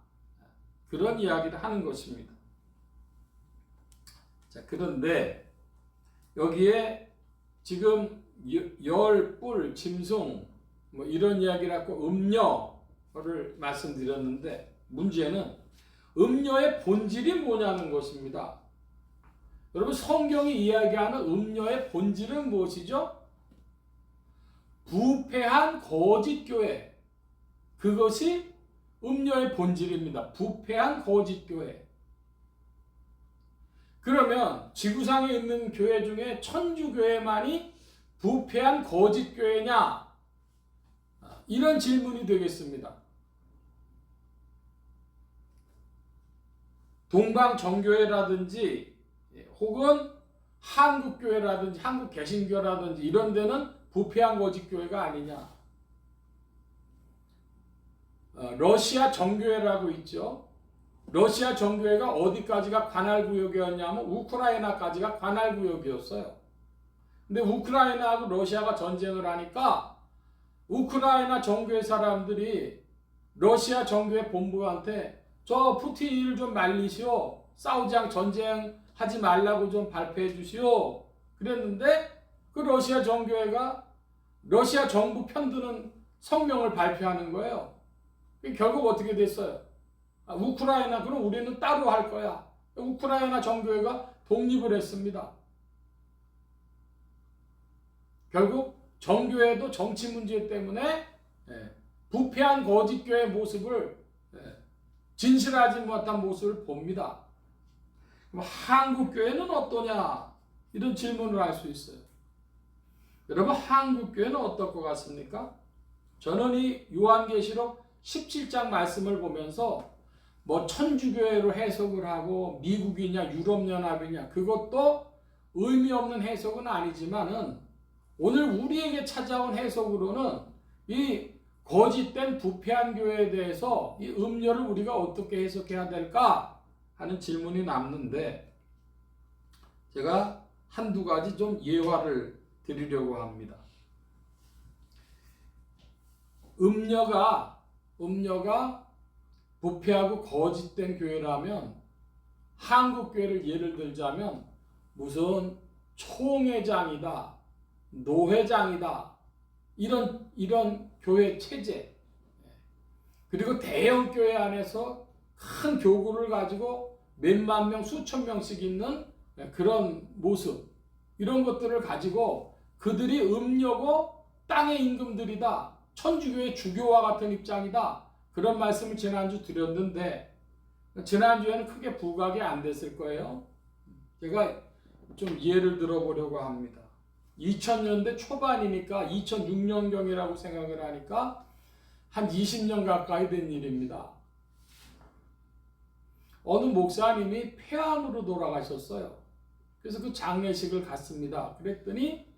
그런 이야기를 하는 것입니다. 자, 그런데 여기에 지금 열 뿔 짐승 뭐 이런 이야기를 하고 음녀를 말씀드렸는데 문제는 음녀의 본질이 뭐냐는 것입니다. 여러분, 성경이 이야기하는 음녀의 본질은 무엇이죠? 부패한 거짓 교회. 그것이 음녀의 본질입니다. 부패한 거짓 교회. 그러면 지구상에 있는 교회 중에 천주교회만이 부패한 거짓 교회냐? 이런 질문이 되겠습니다. 동방정교회라든지 혹은 한국교회라든지 한국개신교라든지 이런 데는 부패한 거짓 교회가 아니냐. 러시아 정교회라고 있죠. 러시아 정교회가 어디까지가 관할구역이었냐면 우크라이나까지가 관할구역이었어요. 근데 우크라이나하고 러시아가 전쟁을 하니까 우크라이나 정교회 사람들이 러시아 정교회 본부한테 저 푸틴 일 좀 말리시오. 사우디랑 전쟁하지 말라고 좀 발표해 주시오. 그랬는데 그 러시아 정교회가 러시아 정부 편드는 성명을 발표하는 거예요. 결국 어떻게 됐어요? 우크라이나, 그럼 우리는 따로 할 거야. 우크라이나 정교회가 독립을 했습니다. 결국 정교회도 정치 문제 때문에 부패한 거짓교회 모습을, 진실하지 못한 모습을 봅니다. 그럼 한국교회는 어떠냐? 이런 질문을 할 수 있어요. 여러분, 한국교회는 어떨 것 같습니까? 저는 이 요한계시록 17장 말씀을 보면서 뭐 천주교회로 해석을 하고 미국이냐 유럽연합이냐 그것도 의미 없는 해석은 아니지만은 오늘 우리에게 찾아온 해석으로는 이 거짓된 부패한 교회에 대해서 이 음료를 우리가 어떻게 해석해야 될까 하는 질문이 남는데 제가 한두 가지 좀 예화를 드리려고 합니다. 음녀가 부패하고 거짓된 교회라면 한국교회를 예를 들자면 무슨 총회장이다, 노회장이다 이런 교회 체제, 그리고 대형 교회 안에서 큰 교구를 가지고 몇만 명, 수천 명씩 있는 그런 모습, 이런 것들을 가지고 그들이 음녀고 땅의 임금들이다, 천주교의 주교와 같은 입장이다, 그런 말씀을 지난주 드렸는데 지난주에는 크게 부각이 안 됐을 거예요. 제가 좀 예를 들어보려고 합니다. 2000년대 초반이니까 2006년경이라고 생각을 하니까 한 20년 가까이 된 일입니다. 어느 목사님이 폐암으로 돌아가셨어요. 그래서 그 장례식을 갔습니다. 그랬더니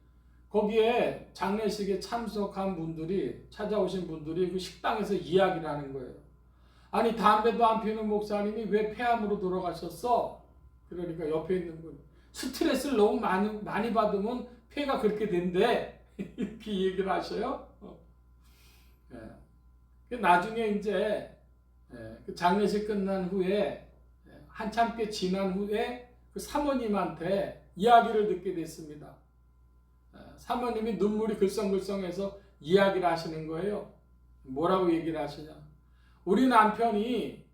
거기에 장례식에 참석한 분들이, 찾아오신 분들이 그 식당에서 이야기를 하는 거예요. 아니, 담배도 안 피우는 목사님이 왜 폐암으로 돌아가셨어? 그러니까 옆에 있는 분, 스트레스를 너무 많이 받으면 폐가 그렇게 된대. 이렇게 얘기를 하셔요. 나중에 이제 그 장례식 끝난 후에 한참 꽤 지난 후에 그 사모님한테 이야기를 듣게 됐습니다. 사모님이 눈물이 글썽글썽해서 이야기를 하시는 거예요. 뭐라고 얘기를 하시냐? 우리 남편이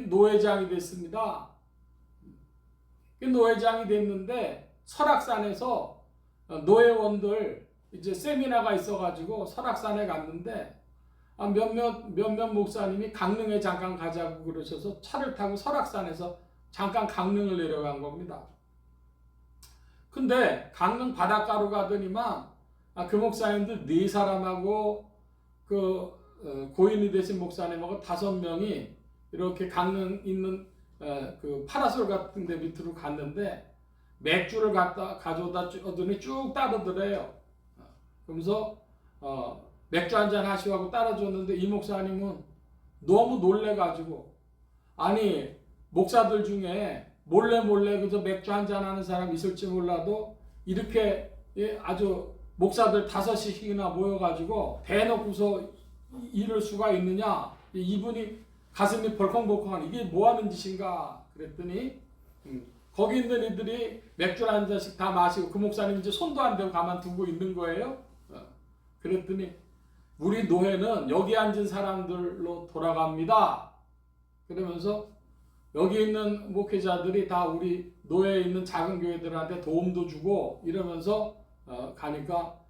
노회장이 됐습니다. 노회장이 됐는데 설악산에서 노회원들 이제 세미나가 있어가지고 설악산에 갔는데 몇몇 목사님이 강릉에 잠깐 가자고 그러셔서 차를 타고 설악산에서 잠깐 강릉을 내려간 겁니다. 근데 강릉 바닷가로 가더니만 그 목사님들 4사람하고 그 고인이 되신 목사님하고 5명이 이렇게 강릉 있는 그 파라솔 같은 데 밑으로 갔는데 맥주를 가져다 주더니 쭉 따르더래요. 그러면서 맥주 한잔 하시고 따라줬는데 이 목사님은 너무 놀래가지고, 아니 목사들 중에 몰래 그저 맥주 한잔 하는 사람 있을지 몰라도 이렇게 아주 목사들 5씩이나 모여가지고 대놓고서 이럴 수가 있느냐, 이분이 가슴이 벌컹벌컹한 이게 뭐하는 짓인가 그랬더니 거기 있는 이들이 맥주 한 잔씩 다 마시고 그 목사님 이제 손도 안 대고 가만 두고 있는 거예요. 그랬더니 우리 노회는 여기 앉은 사람들로 돌아갑니다. 그러면서 여기 있는 목회자들이 다 우리 노예에 있는 작은 교회들한테 도움도 주고 이러면서 가니까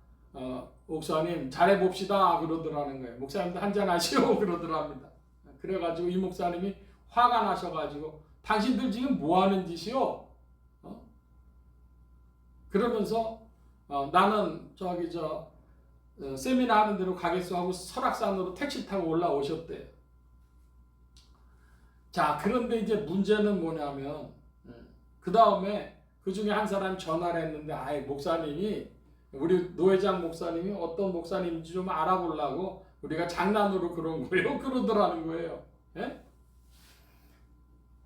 목사님 잘해봅시다 그러더라는 거예요. 목사님도 한잔 하시오 그러더랍니다. 그래가지고 이 목사님이 화가 나셔가지고 당신들 지금 뭐 하는 짓이요? 그러면서 나는 세미나 하는 대로 가겠어 하고 설악산으로 택시 타고 올라오셨대요. 자, 그런데 이제 문제는 뭐냐면 그 다음에 그 중에 한 사람이 전화를 했는데 목사님이 우리 노회장 목사님이 어떤 목사님인지 좀 알아보려고 우리가 장난으로 그런 거예요. 그러더라는 거예요. 예?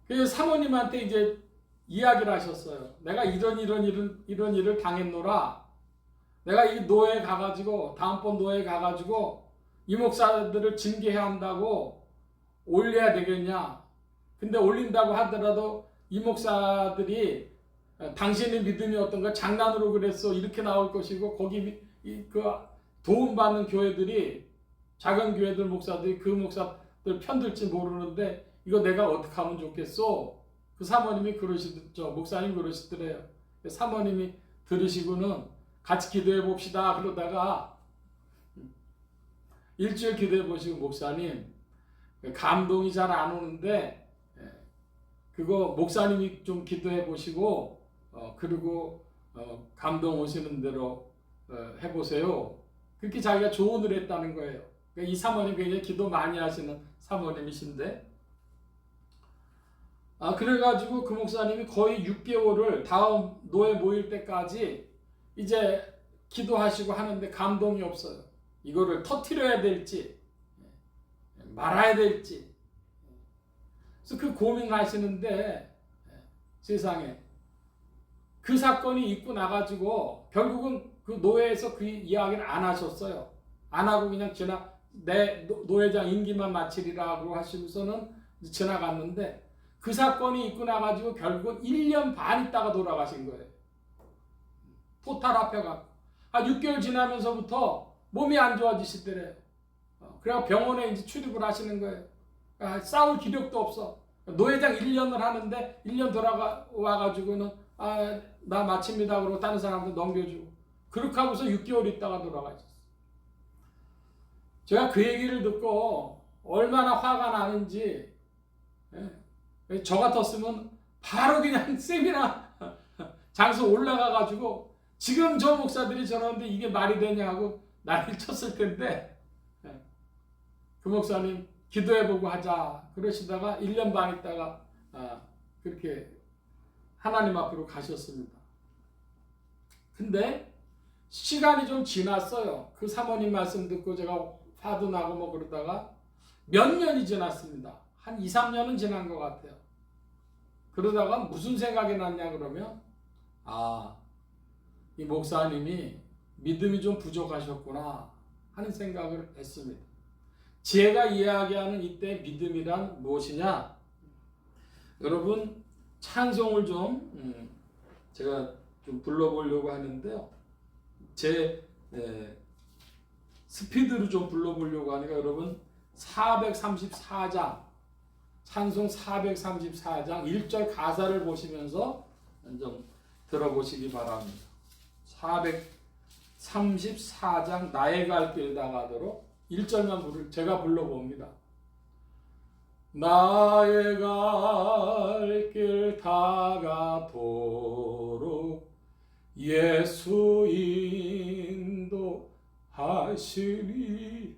그 사모님한테 이제 이야기를 하셨어요. 내가 이런 일을 당했노라. 내가 이 노예에 가가지고 다음번 노예에 가가지고 이 목사들을 징계해야 한다고 올려야 되겠냐. 근데 올린다고 하더라도 이 목사들이 당신의 믿음이 어떤가 장난으로 그랬어 이렇게 나올 것이고 거기 그 도움받는 교회들이 작은 교회들 목사들이 그 목사들 편들지 모르는데 이거 내가 어떻게 하면 좋겠어? 그 사모님이 목사님 그러시더래요. 사모님이 들으시고는 같이 기도해 봅시다 그러다가 일주일 기도해 보시고 목사님 감동이 잘 안 오는데 그거 목사님이 좀 기도해 보시고 그리고 감동 오시는 대로 해보세요. 그렇게 자기가 조언을 했다는 거예요. 그러니까 이 사모님 굉장히 기도 많이 하시는 사모님이신데 그래가지고 그 목사님이 거의 6개월을 다음 노예 모일 때까지 이제 기도하시고 하는데 감동이 없어요. 이거를 터뜨려야 될지 말아야 될지 그래서 그 고민하시는데 세상에 그 사건이 있고 나가지고 결국은 그 노예에서 그 이야기를 안 하셨어요. 안 하고 그냥 내 노예장 임기만 마치리라고 하시고서는 지나갔는데 그 사건이 있고 나가지고 결국은 1년 반 있다가 돌아가신 거예요. 토탈 합해갖고 6개월 지나면서부터 몸이 안 좋아지시더래요. 그래서 병원에 이제 출입을 하시는 거예요. 싸울 기력도 없어. 노예장 1년을 하는데 1년 돌아와가지고는 나 마칩니다 그러고 다른 사람들 넘겨주고 그렇게 하고서 6개월 있다가 돌아가셨어요. 제가 그 얘기를 듣고 얼마나 화가 나는지 저 같았으면 바로 그냥 세미나 장소 올라가가지고 지금 저 목사들이 저러는데 이게 말이 되냐 하고 난리를 쳤을 텐데 그 목사님 기도해보고 하자 그러시다가 1년 반 있다가 그렇게 하나님 앞으로 가셨습니다. 근데 시간이 좀 지났어요. 그 사모님 말씀 듣고 제가 화도 나고 뭐 그러다가 몇 년이 지났습니다. 한 2, 3년은 지난 것 같아요. 그러다가 무슨 생각이 났냐 그러면 이 목사님이 믿음이 좀 부족하셨구나 하는 생각을 했습니다. 제가 이야기하는 이때 믿음이란 무엇이냐? 여러분 찬송을 좀 제가 좀 불러보려고 하는데요. 제 스피드로 좀 불러보려고 하니까 여러분 434장 찬송 434장 1절 가사를 보시면서 좀 들어보시기 바랍니다. 434장 나의 갈 길 다가도록 1절만 제가 불러봅니다. 나의 갈 길 다가도록 예수 인도하시니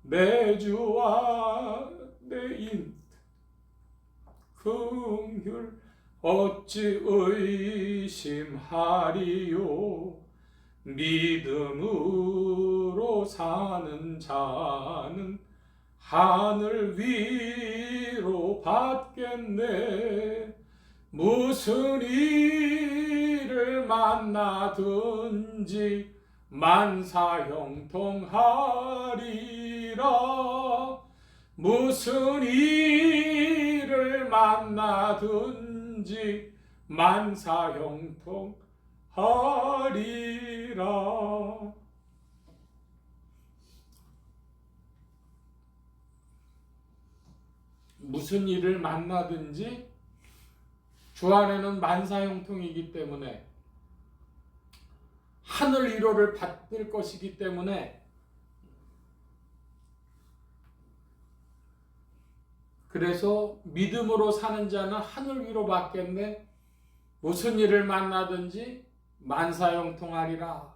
내 주와 내 인 긍휼 어찌 의심하리요 믿음으로 사는 자는 하늘 위로 받겠네. 무슨 일을 만나든지 만사형통하리라. 무슨 일을 만나든지 만사형통하리라. 무슨 일을 만나든지 주 안에는 만사형통이기 때문에 하늘 위로를 받을 것이기 때문에 그래서 믿음으로 사는 자는 하늘 위로 받겠네. 무슨 일을 만나든지 만사형통하리라.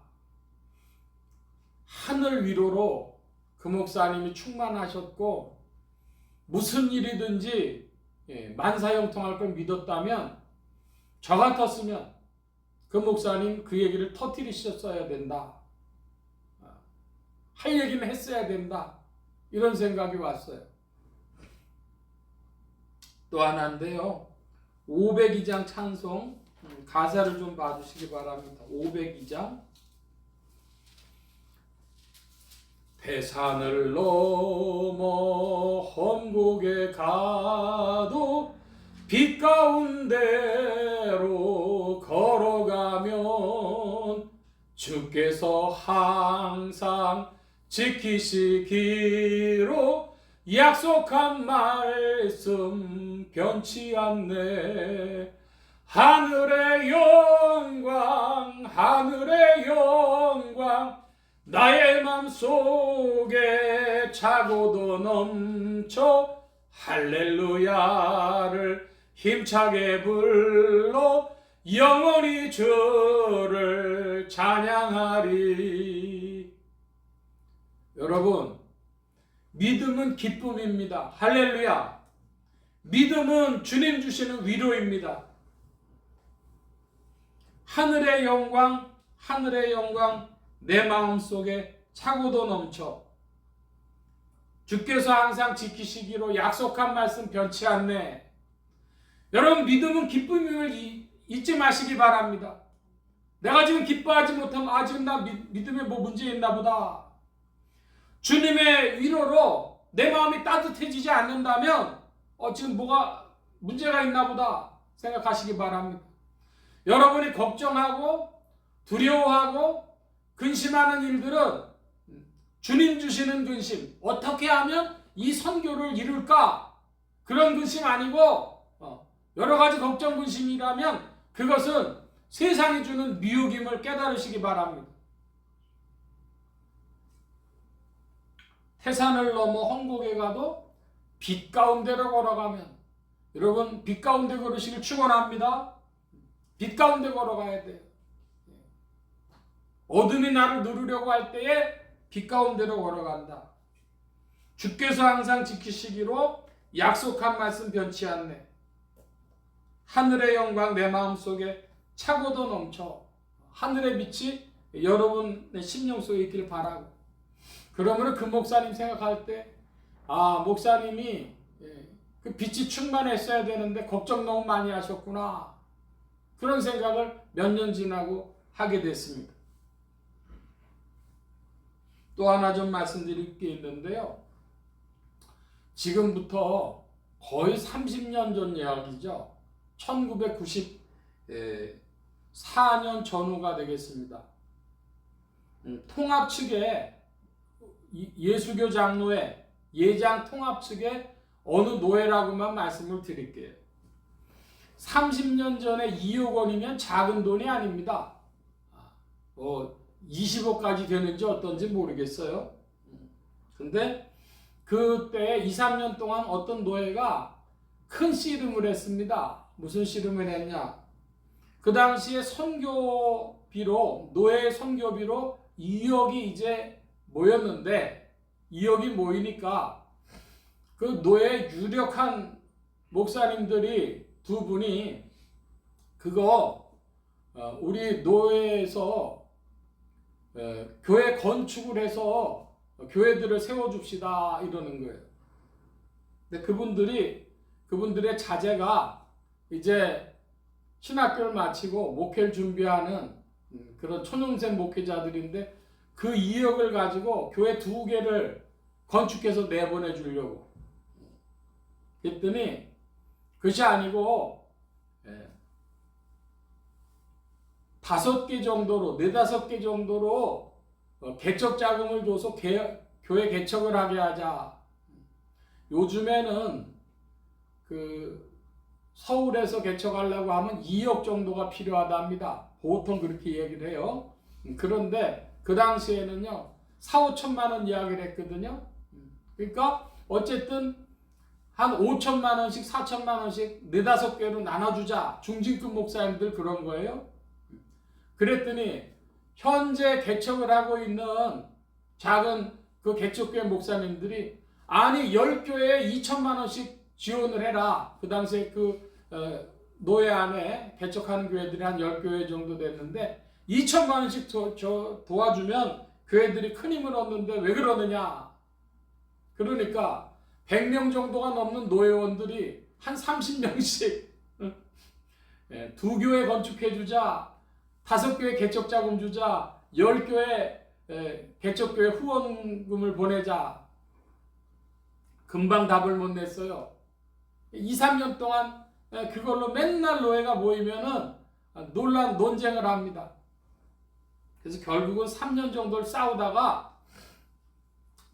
하늘 위로로 그 목사님이 충만하셨고 무슨 일이든지 만사형통할 걸 믿었다면 저 같았으면 그 목사님 그 얘기를 터뜨리셨어야 된다. 할 얘기는 했어야 된다. 이런 생각이 왔어요. 또 하나인데요. 502장 찬송 가사를 좀 봐주시기 바랍니다. 502장 태산을 넘어 험곡에 가도 빛 가운데로 걸어가면 주께서 항상 지키시기로 약속한 말씀 변치 않네. 하늘의 영광 하늘의 영광 나의 맘속에 차고도 넘쳐 할렐루야를 힘차게 불러 영원히 주를 찬양하리. 여러분, 믿음은 기쁨입니다. 할렐루야. 믿음은 주님 주시는 위로입니다. 하늘의 영광 내 마음속에 차고도 넘쳐 주께서 항상 지키시기로 약속한 말씀 변치 않네. 여러분, 믿음은 기쁨임을 잊지 마시기 바랍니다. 내가 지금 기뻐하지 못하면 지금 나 믿음에 뭐 문제 있나 보다. 주님의 위로로 내 마음이 따뜻해지지 않는다면 지금 뭐가 문제가 있나 보다 생각하시기 바랍니다. 여러분이 걱정하고 두려워하고 근심하는 일들은 주님 주시는 근심, 어떻게 하면 이 선교를 이룰까? 그런 근심 아니고 여러 가지 걱정 근심이라면 그것은 세상이 주는 미혹임을 깨달으시기 바랍니다. 태산을 넘어 험곡에 가도 빛 가운데로 걸어가면, 여러분 빛 가운데 걸으시길 축원합니다. 빛 가운데 걸어가야 돼요. 어둠이 나를 누르려고 할 때에 빛 가운데로 걸어간다. 주께서 항상 지키시기로 약속한 말씀 변치 않네. 하늘의 영광 내 마음속에 차고도 넘쳐. 하늘의 빛이 여러분의 심령 속에 있길 바라고. 그러면 그 목사님 생각할 때 목사님이 그 빛이 충만했어야 되는데 걱정 너무 많이 하셨구나. 그런 생각을 몇 년 지나고 하게 됐습니다. 또 하나 좀 말씀드릴 게 있는데요. 지금부터 거의 30년 전 이야기죠. 1994년 전후가 되겠습니다. 통합 측에 예수교 장로회 예장 통합 측에 어느 노예라고만 말씀을 드릴게요. 30년 전에 2억 원이면 작은 돈이 아닙니다. 20억까지 되는지 어떤지 모르겠어요. 근데 그때 2, 3년 동안 어떤 노예가 큰 씨름을 했습니다. 무슨 씨름을 했냐? 그 당시에 선교비로, 노예 선교비로 2억이 이제 모였는데, 2억이 모이니까 그 노예 유력한 목사님들이 두 분이 그거 우리 노예에서 교회 건축을 해서 교회들을 세워줍시다 이러는 거예요. 근데 그분들의 자제가 이제 신학교를 마치고 목회를 준비하는 그런 초년생 목회자들인데 그 2억을 가지고 교회 2개를 건축해서 내보내 주려고 그랬더니 그것이 아니고 5개 정도로 4-5개 정도로 개척 자금을 줘서 교회 개척을 하게 하자. 요즘에는 그 서울에서 개척하려고 하면 2억 정도가 필요하답니다. 보통 그렇게 얘기를 해요. 그런데 그 당시에는요 4, 5천만 원 이야기를 했거든요. 그러니까 어쨌든 한 5천만 원씩 4천만 원씩 4-5개로 나눠주자. 중진급 목사님들 그런 거예요. 그랬더니 현재 개척을 하고 있는 작은 그 개척교회 목사님들이 아니 10교회에 2천만 원씩 지원을 해라. 그 당시에 그 노예 안에 개척하는 교회들이 한 10교회 정도 됐는데 2천만 원씩 도와주면 교회들이 큰 힘을 얻는데 왜 그러느냐. 그러니까 100명 정도가 넘는 노예원들이 한 30명씩 2교회 건축해주자, 5교회 개척자금 주자, 10교회 개척교회 후원금을 보내자. 금방 답을 못 냈어요. 2, 3년 동안 그걸로 맨날 노예가 모이면은 논쟁을 합니다. 그래서 결국은 3년 정도를 싸우다가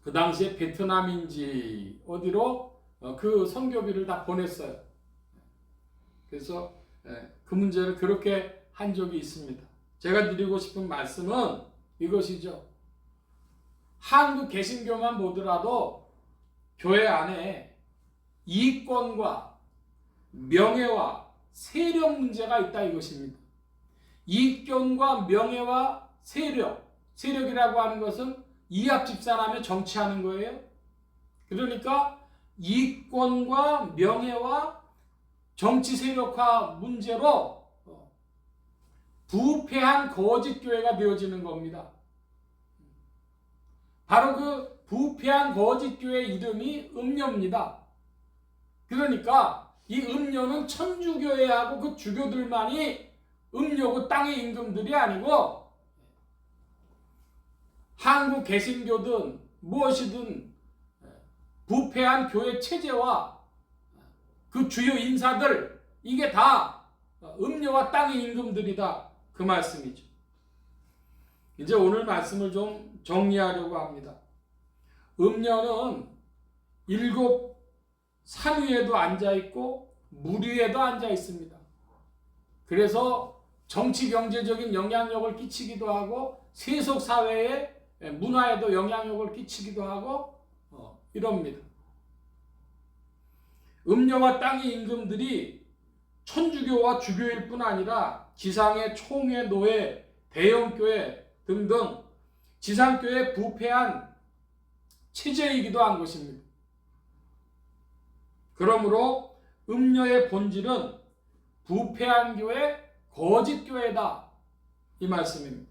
그 당시에 베트남인지 어디로 그 선교비를 다 보냈어요. 그래서 그 문제를 그렇게 한 적이 있습니다. 제가 드리고 싶은 말씀은 이것이죠. 한국 개신교만 보더라도 교회 안에 이권과 명예와 세력 문제가 있다 이것입니다. 이권과 명예와 세력이라고 하는 것은 이합 집산하며 정치하는 거예요. 그러니까 이권과 명예와 정치 세력화 문제로 부패한 거짓 교회가 되어지는 겁니다. 바로 그 부패한 거짓 교회 이름이 음료입니다. 그러니까 이 음료는 천주교회하고 그 주교들만이 음료고 땅의 임금들이 아니고 한국 개신교든 무엇이든 부패한 교회 체제와 그 주요 인사들 이게 다 음료와 땅의 임금들이다 그 말씀이죠. 이제 오늘 말씀을 좀 정리하려고 합니다. 음료는 7 산 위에도 앉아있고 물 위에도 앉아있습니다. 그래서 정치 경제적인 영향력을 끼치기도 하고 세속 사회에 문화에도 영향력을 끼치기도 하고 이럽니다. 음료와 땅의 임금들이 천주교와 주교일 뿐 아니라 지상의 총회, 노회, 대형교회 등등 지상교회에 부패한 체제이기도 한 것입니다. 그러므로 음료의 본질은 부패한 교회, 거짓 교회다 이 말씀입니다.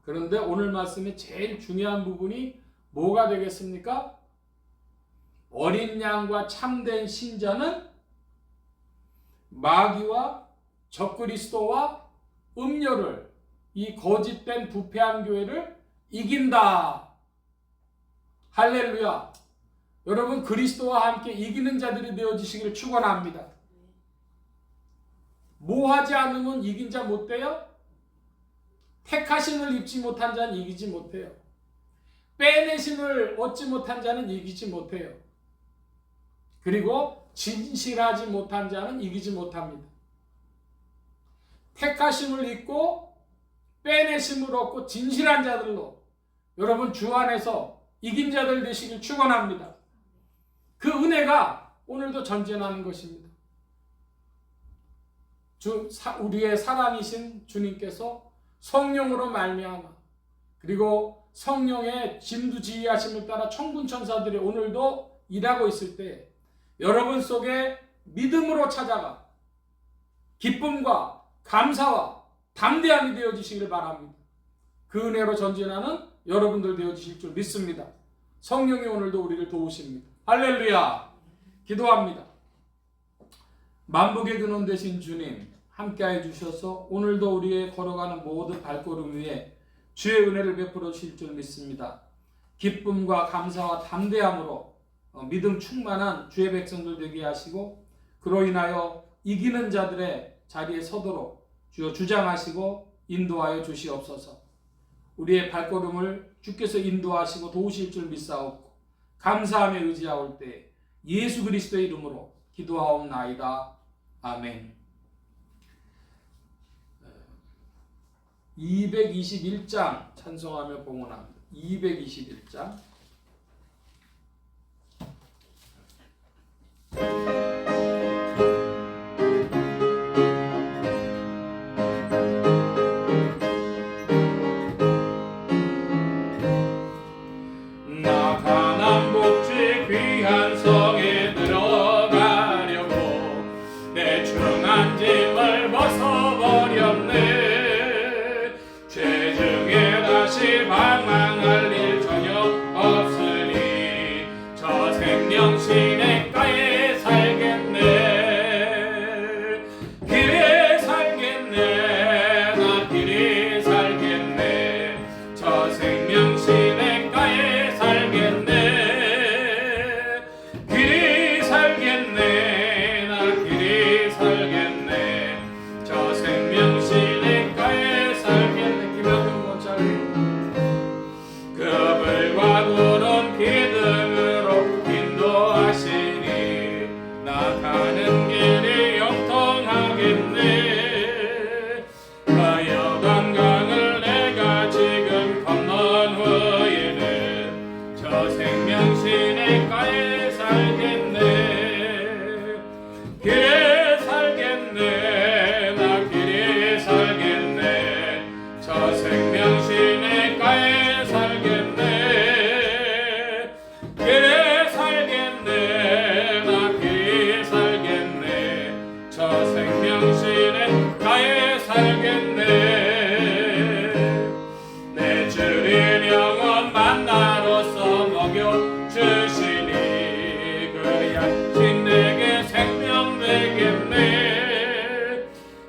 그런데 오늘 말씀의 제일 중요한 부분이 뭐가 되겠습니까? 어린 양과 참된 신자는 마귀와 적그리스도와 음료를 이 거짓된 부패한 교회를 이긴다. 할렐루야. 여러분 그리스도와 함께 이기는 자들이 되어지시기를 축원합니다. 뭐 하지 않으면 이긴 자 못 돼요? 택하심을 입지 못한 자는 이기지 못해요. 빼내심을 얻지 못한 자는 이기지 못해요. 그리고 진실하지 못한 자는 이기지 못합니다. 택하심을 입고 빼내심을 얻고 진실한 자들로 여러분 주 안에서 이긴 자들 되시길 축원합니다. 그 은혜가 오늘도 전진하는 것입니다. 우리의 사랑이신 주님께서 성령으로 말미암아 그리고 성령의 진두지휘하심을 따라 천군천사들이 오늘도 일하고 있을 때 여러분 속에 믿음으로 찾아가 기쁨과 감사와 담대함이 되어지시길 바랍니다. 그 은혜로 전진하는 여러분들 되어지실 줄 믿습니다. 성령이 오늘도 우리를 도우십니다. 할렐루야. 기도합니다. 만복의 근원 되신 주님 함께해 주셔서 오늘도 우리의 걸어가는 모든 발걸음 위에 주의 은혜를 베풀어 주실 줄 믿습니다. 기쁨과 감사와 담대함으로 믿음 충만한 주의 백성들 되게 하시고 그로 인하여 이기는 자들의 자리에 서도록 주여 주장하시고 인도하여 주시옵소서. 우리의 발걸음을 주께서 인도하시고 도우실 줄 믿사옵고 감사함에 의지하올 때 예수 그리스도의 이름으로 기도하옵나이다. 아멘. 221장 찬송하며 봉헌합니다. 221장. 나 가난 복지 귀한 성에 들어가려고 내 중한 짐을 벗어버렸네. 죄중에 다시 방황할 일 전혀 없으니 저 생명 시냇가에 살겠네. 길에 살겠네. 나 길에 살겠네. 저 생명 시냇가에 살겠네. 길이 살겠네. 나 길이 살겠네. 저 생명 시냇가에 살겠네. 김영준 모차리. 그 불과 구름 기둥으로 인도하시니 나 가는 길이 영통하겠네. 가여간강을 내가 지금 건넌 후에는 저 생명 시냇가에 살겠네. 길에 살겠네. 나 길에 살겠네. 저 생명 시냇가에 살겠네. 길에 살겠네. 나 길에 살겠네. 저 생명 시냇가에 살겠네. 내 주린 영원 만나로서 먹여주시니 그리하신 내게 생명 되겠네.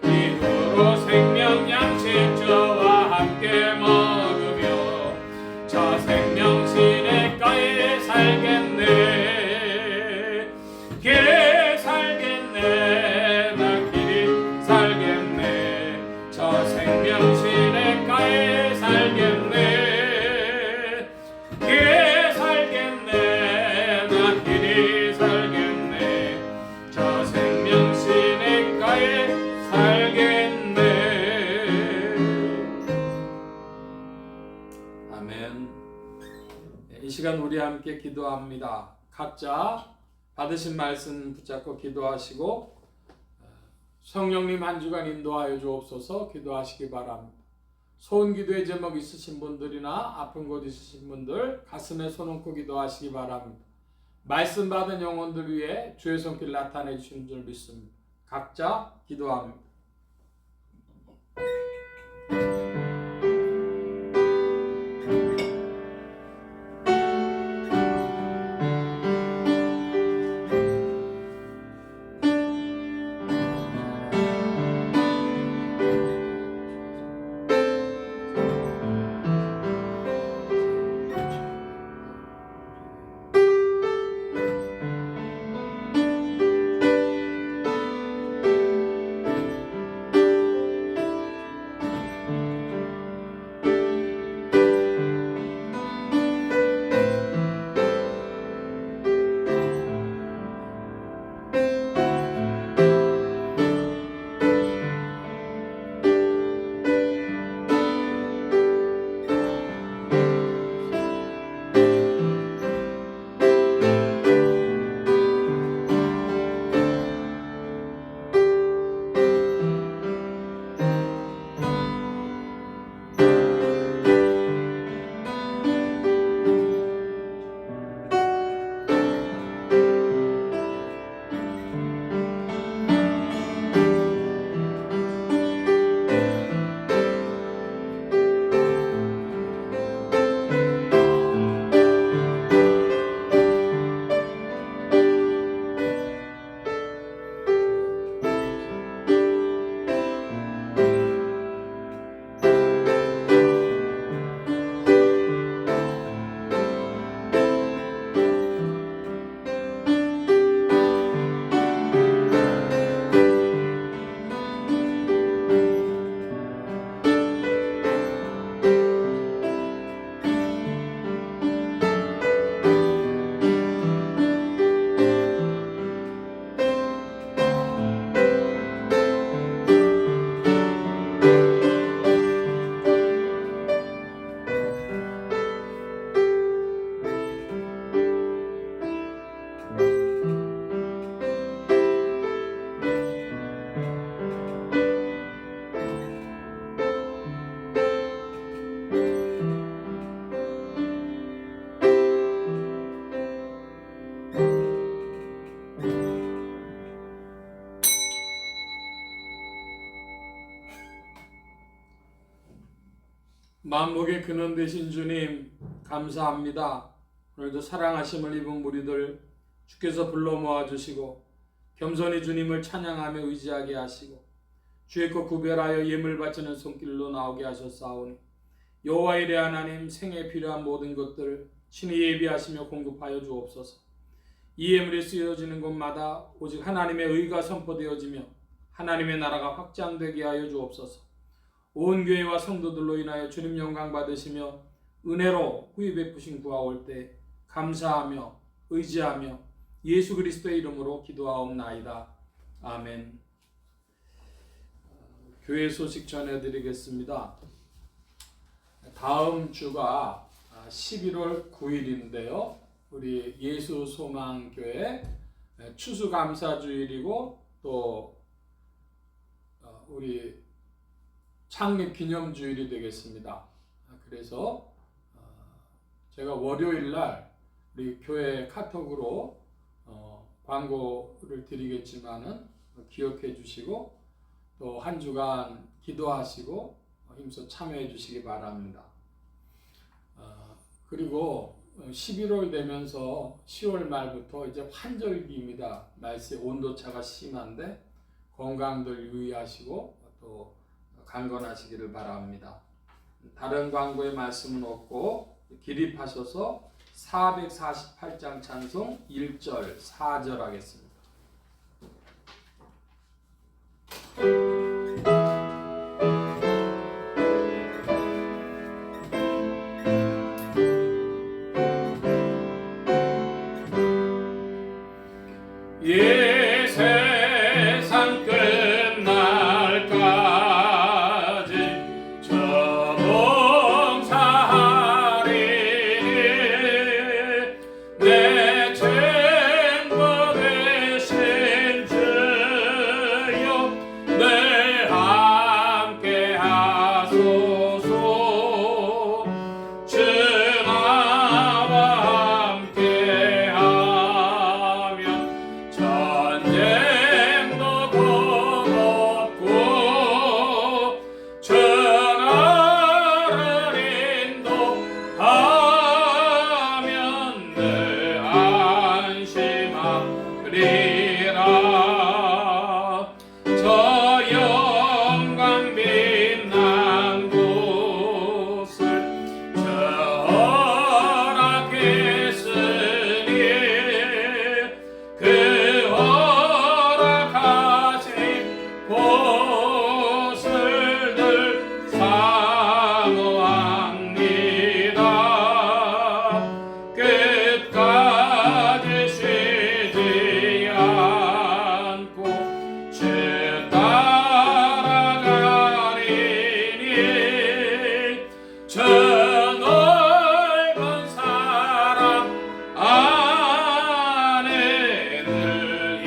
이후로 생명 양식 저와 함께 먹으며 저 생명 시냇가에 살겠네. 길에 살겠네. 나 길이 살겠네. 저 생명 시냇가에 살겠네. 길에 살겠네. 나 길이 살겠네. 저 생명 시냇가에 살겠네. 아멘. 이 시간 우리 함께 기도합니다. 각자 받으신 말씀 붙잡고 기도하시고 성령님 한 주간 인도하여 주옵소서. 기도하시기 바랍니다. 소원 기도의 제목 있으신 분들이나 아픈 곳 있으신 분들 가슴에 손 얹고 기도하시기 바랍니다. 말씀 받은 영혼들 위해 주의 손길 나타내 주시는 줄 믿습니다. 각자 기도합니다. 만복의 근원 되신 주님 감사합니다. 오늘도 사랑하심을 입은 무리들 주께서 불러 모아주시고 겸손히 주님을 찬양하며 의지하게 하시고 주의 것 구별하여 예물 바치는 손길로 나오게 하셨사오니 여호와 이레 하나님 생에 필요한 모든 것들을 친히 예비하시며 공급하여 주옵소서. 이 예물이 쓰여지는 곳마다 오직 하나님의 의가 선포되어지며 하나님의 나라가 확장되게 하여 주옵소서. 온 교회와 성도들로 인하여 주님 영광 받으시며 은혜로 후히 베푸신 구하 올 때 감사하며 의지하며 예수 그리스도의 이름으로 기도하옵나이다. 아멘. 교회 소식 전해드리겠습니다. 다음 주가 11월 9일인데요. 우리 예수소망교회 추수감사주일이고 또 우리 창립기념주일이 되겠습니다. 그래서 제가 월요일날 우리 교회 카톡으로 광고를 드리겠지만은 기억해 주시고 또 한 주간 기도하시고 힘써 참여해 주시기 바랍니다. 그리고 11월 되면서 10월 말부터 이제 환절기입니다. 날씨 온도차가 심한데 건강들 유의하시고 또 강건하시기를 바랍니다. 다른 광고의 말씀은 없고 기립하셔서 448장 찬송 1절 4절 하겠습니다. 예 세상 끝날까지 저 봉사하리니 내 증거 되신 주여 늘 함께 하소서. 주 나와 함께 하면 전쟁도 겁없고 전하를 인도하면 늘 안심하리라. 저 영광 빛난 곳을 허락했으니 그 허락하신 곳을 늘 사모합니다. 끝까지 쉬지 않고 주 따라가리니 저 넓은 사랑 안에 늘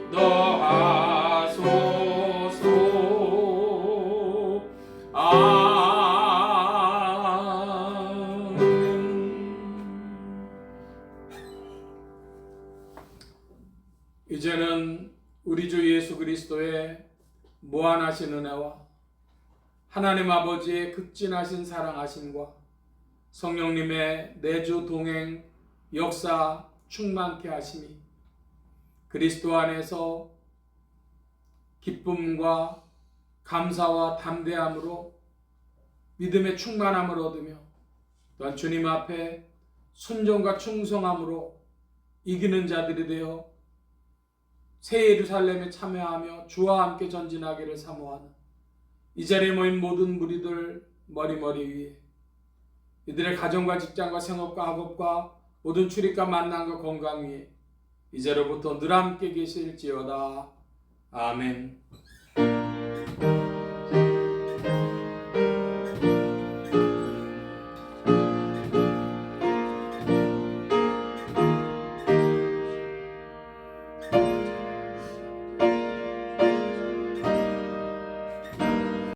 인도하소서. 아멘. 이제는 우리 주 예수 그리스도의 무한하신 은혜와 하나님 아버지의 극진하신 사랑하심과 성령님의 내주 동행 역사 충만케 하심이 그리스도 안에서 기쁨과 감사와 담대함으로 믿음의 충만함을 얻으며 또한 주님 앞에 순종과 충성함으로 이기는 자들이 되어 새 예루살렘에 참여하며 주와 함께 전진하기를 사모하는 이 자리에 모인 모든 무리들 머리머리 위에 이들의 가정과 직장과 생업과 학업과 모든 출입과 만남과 건강 위에 이제로부터 늘 함께 계실지어다. 아멘.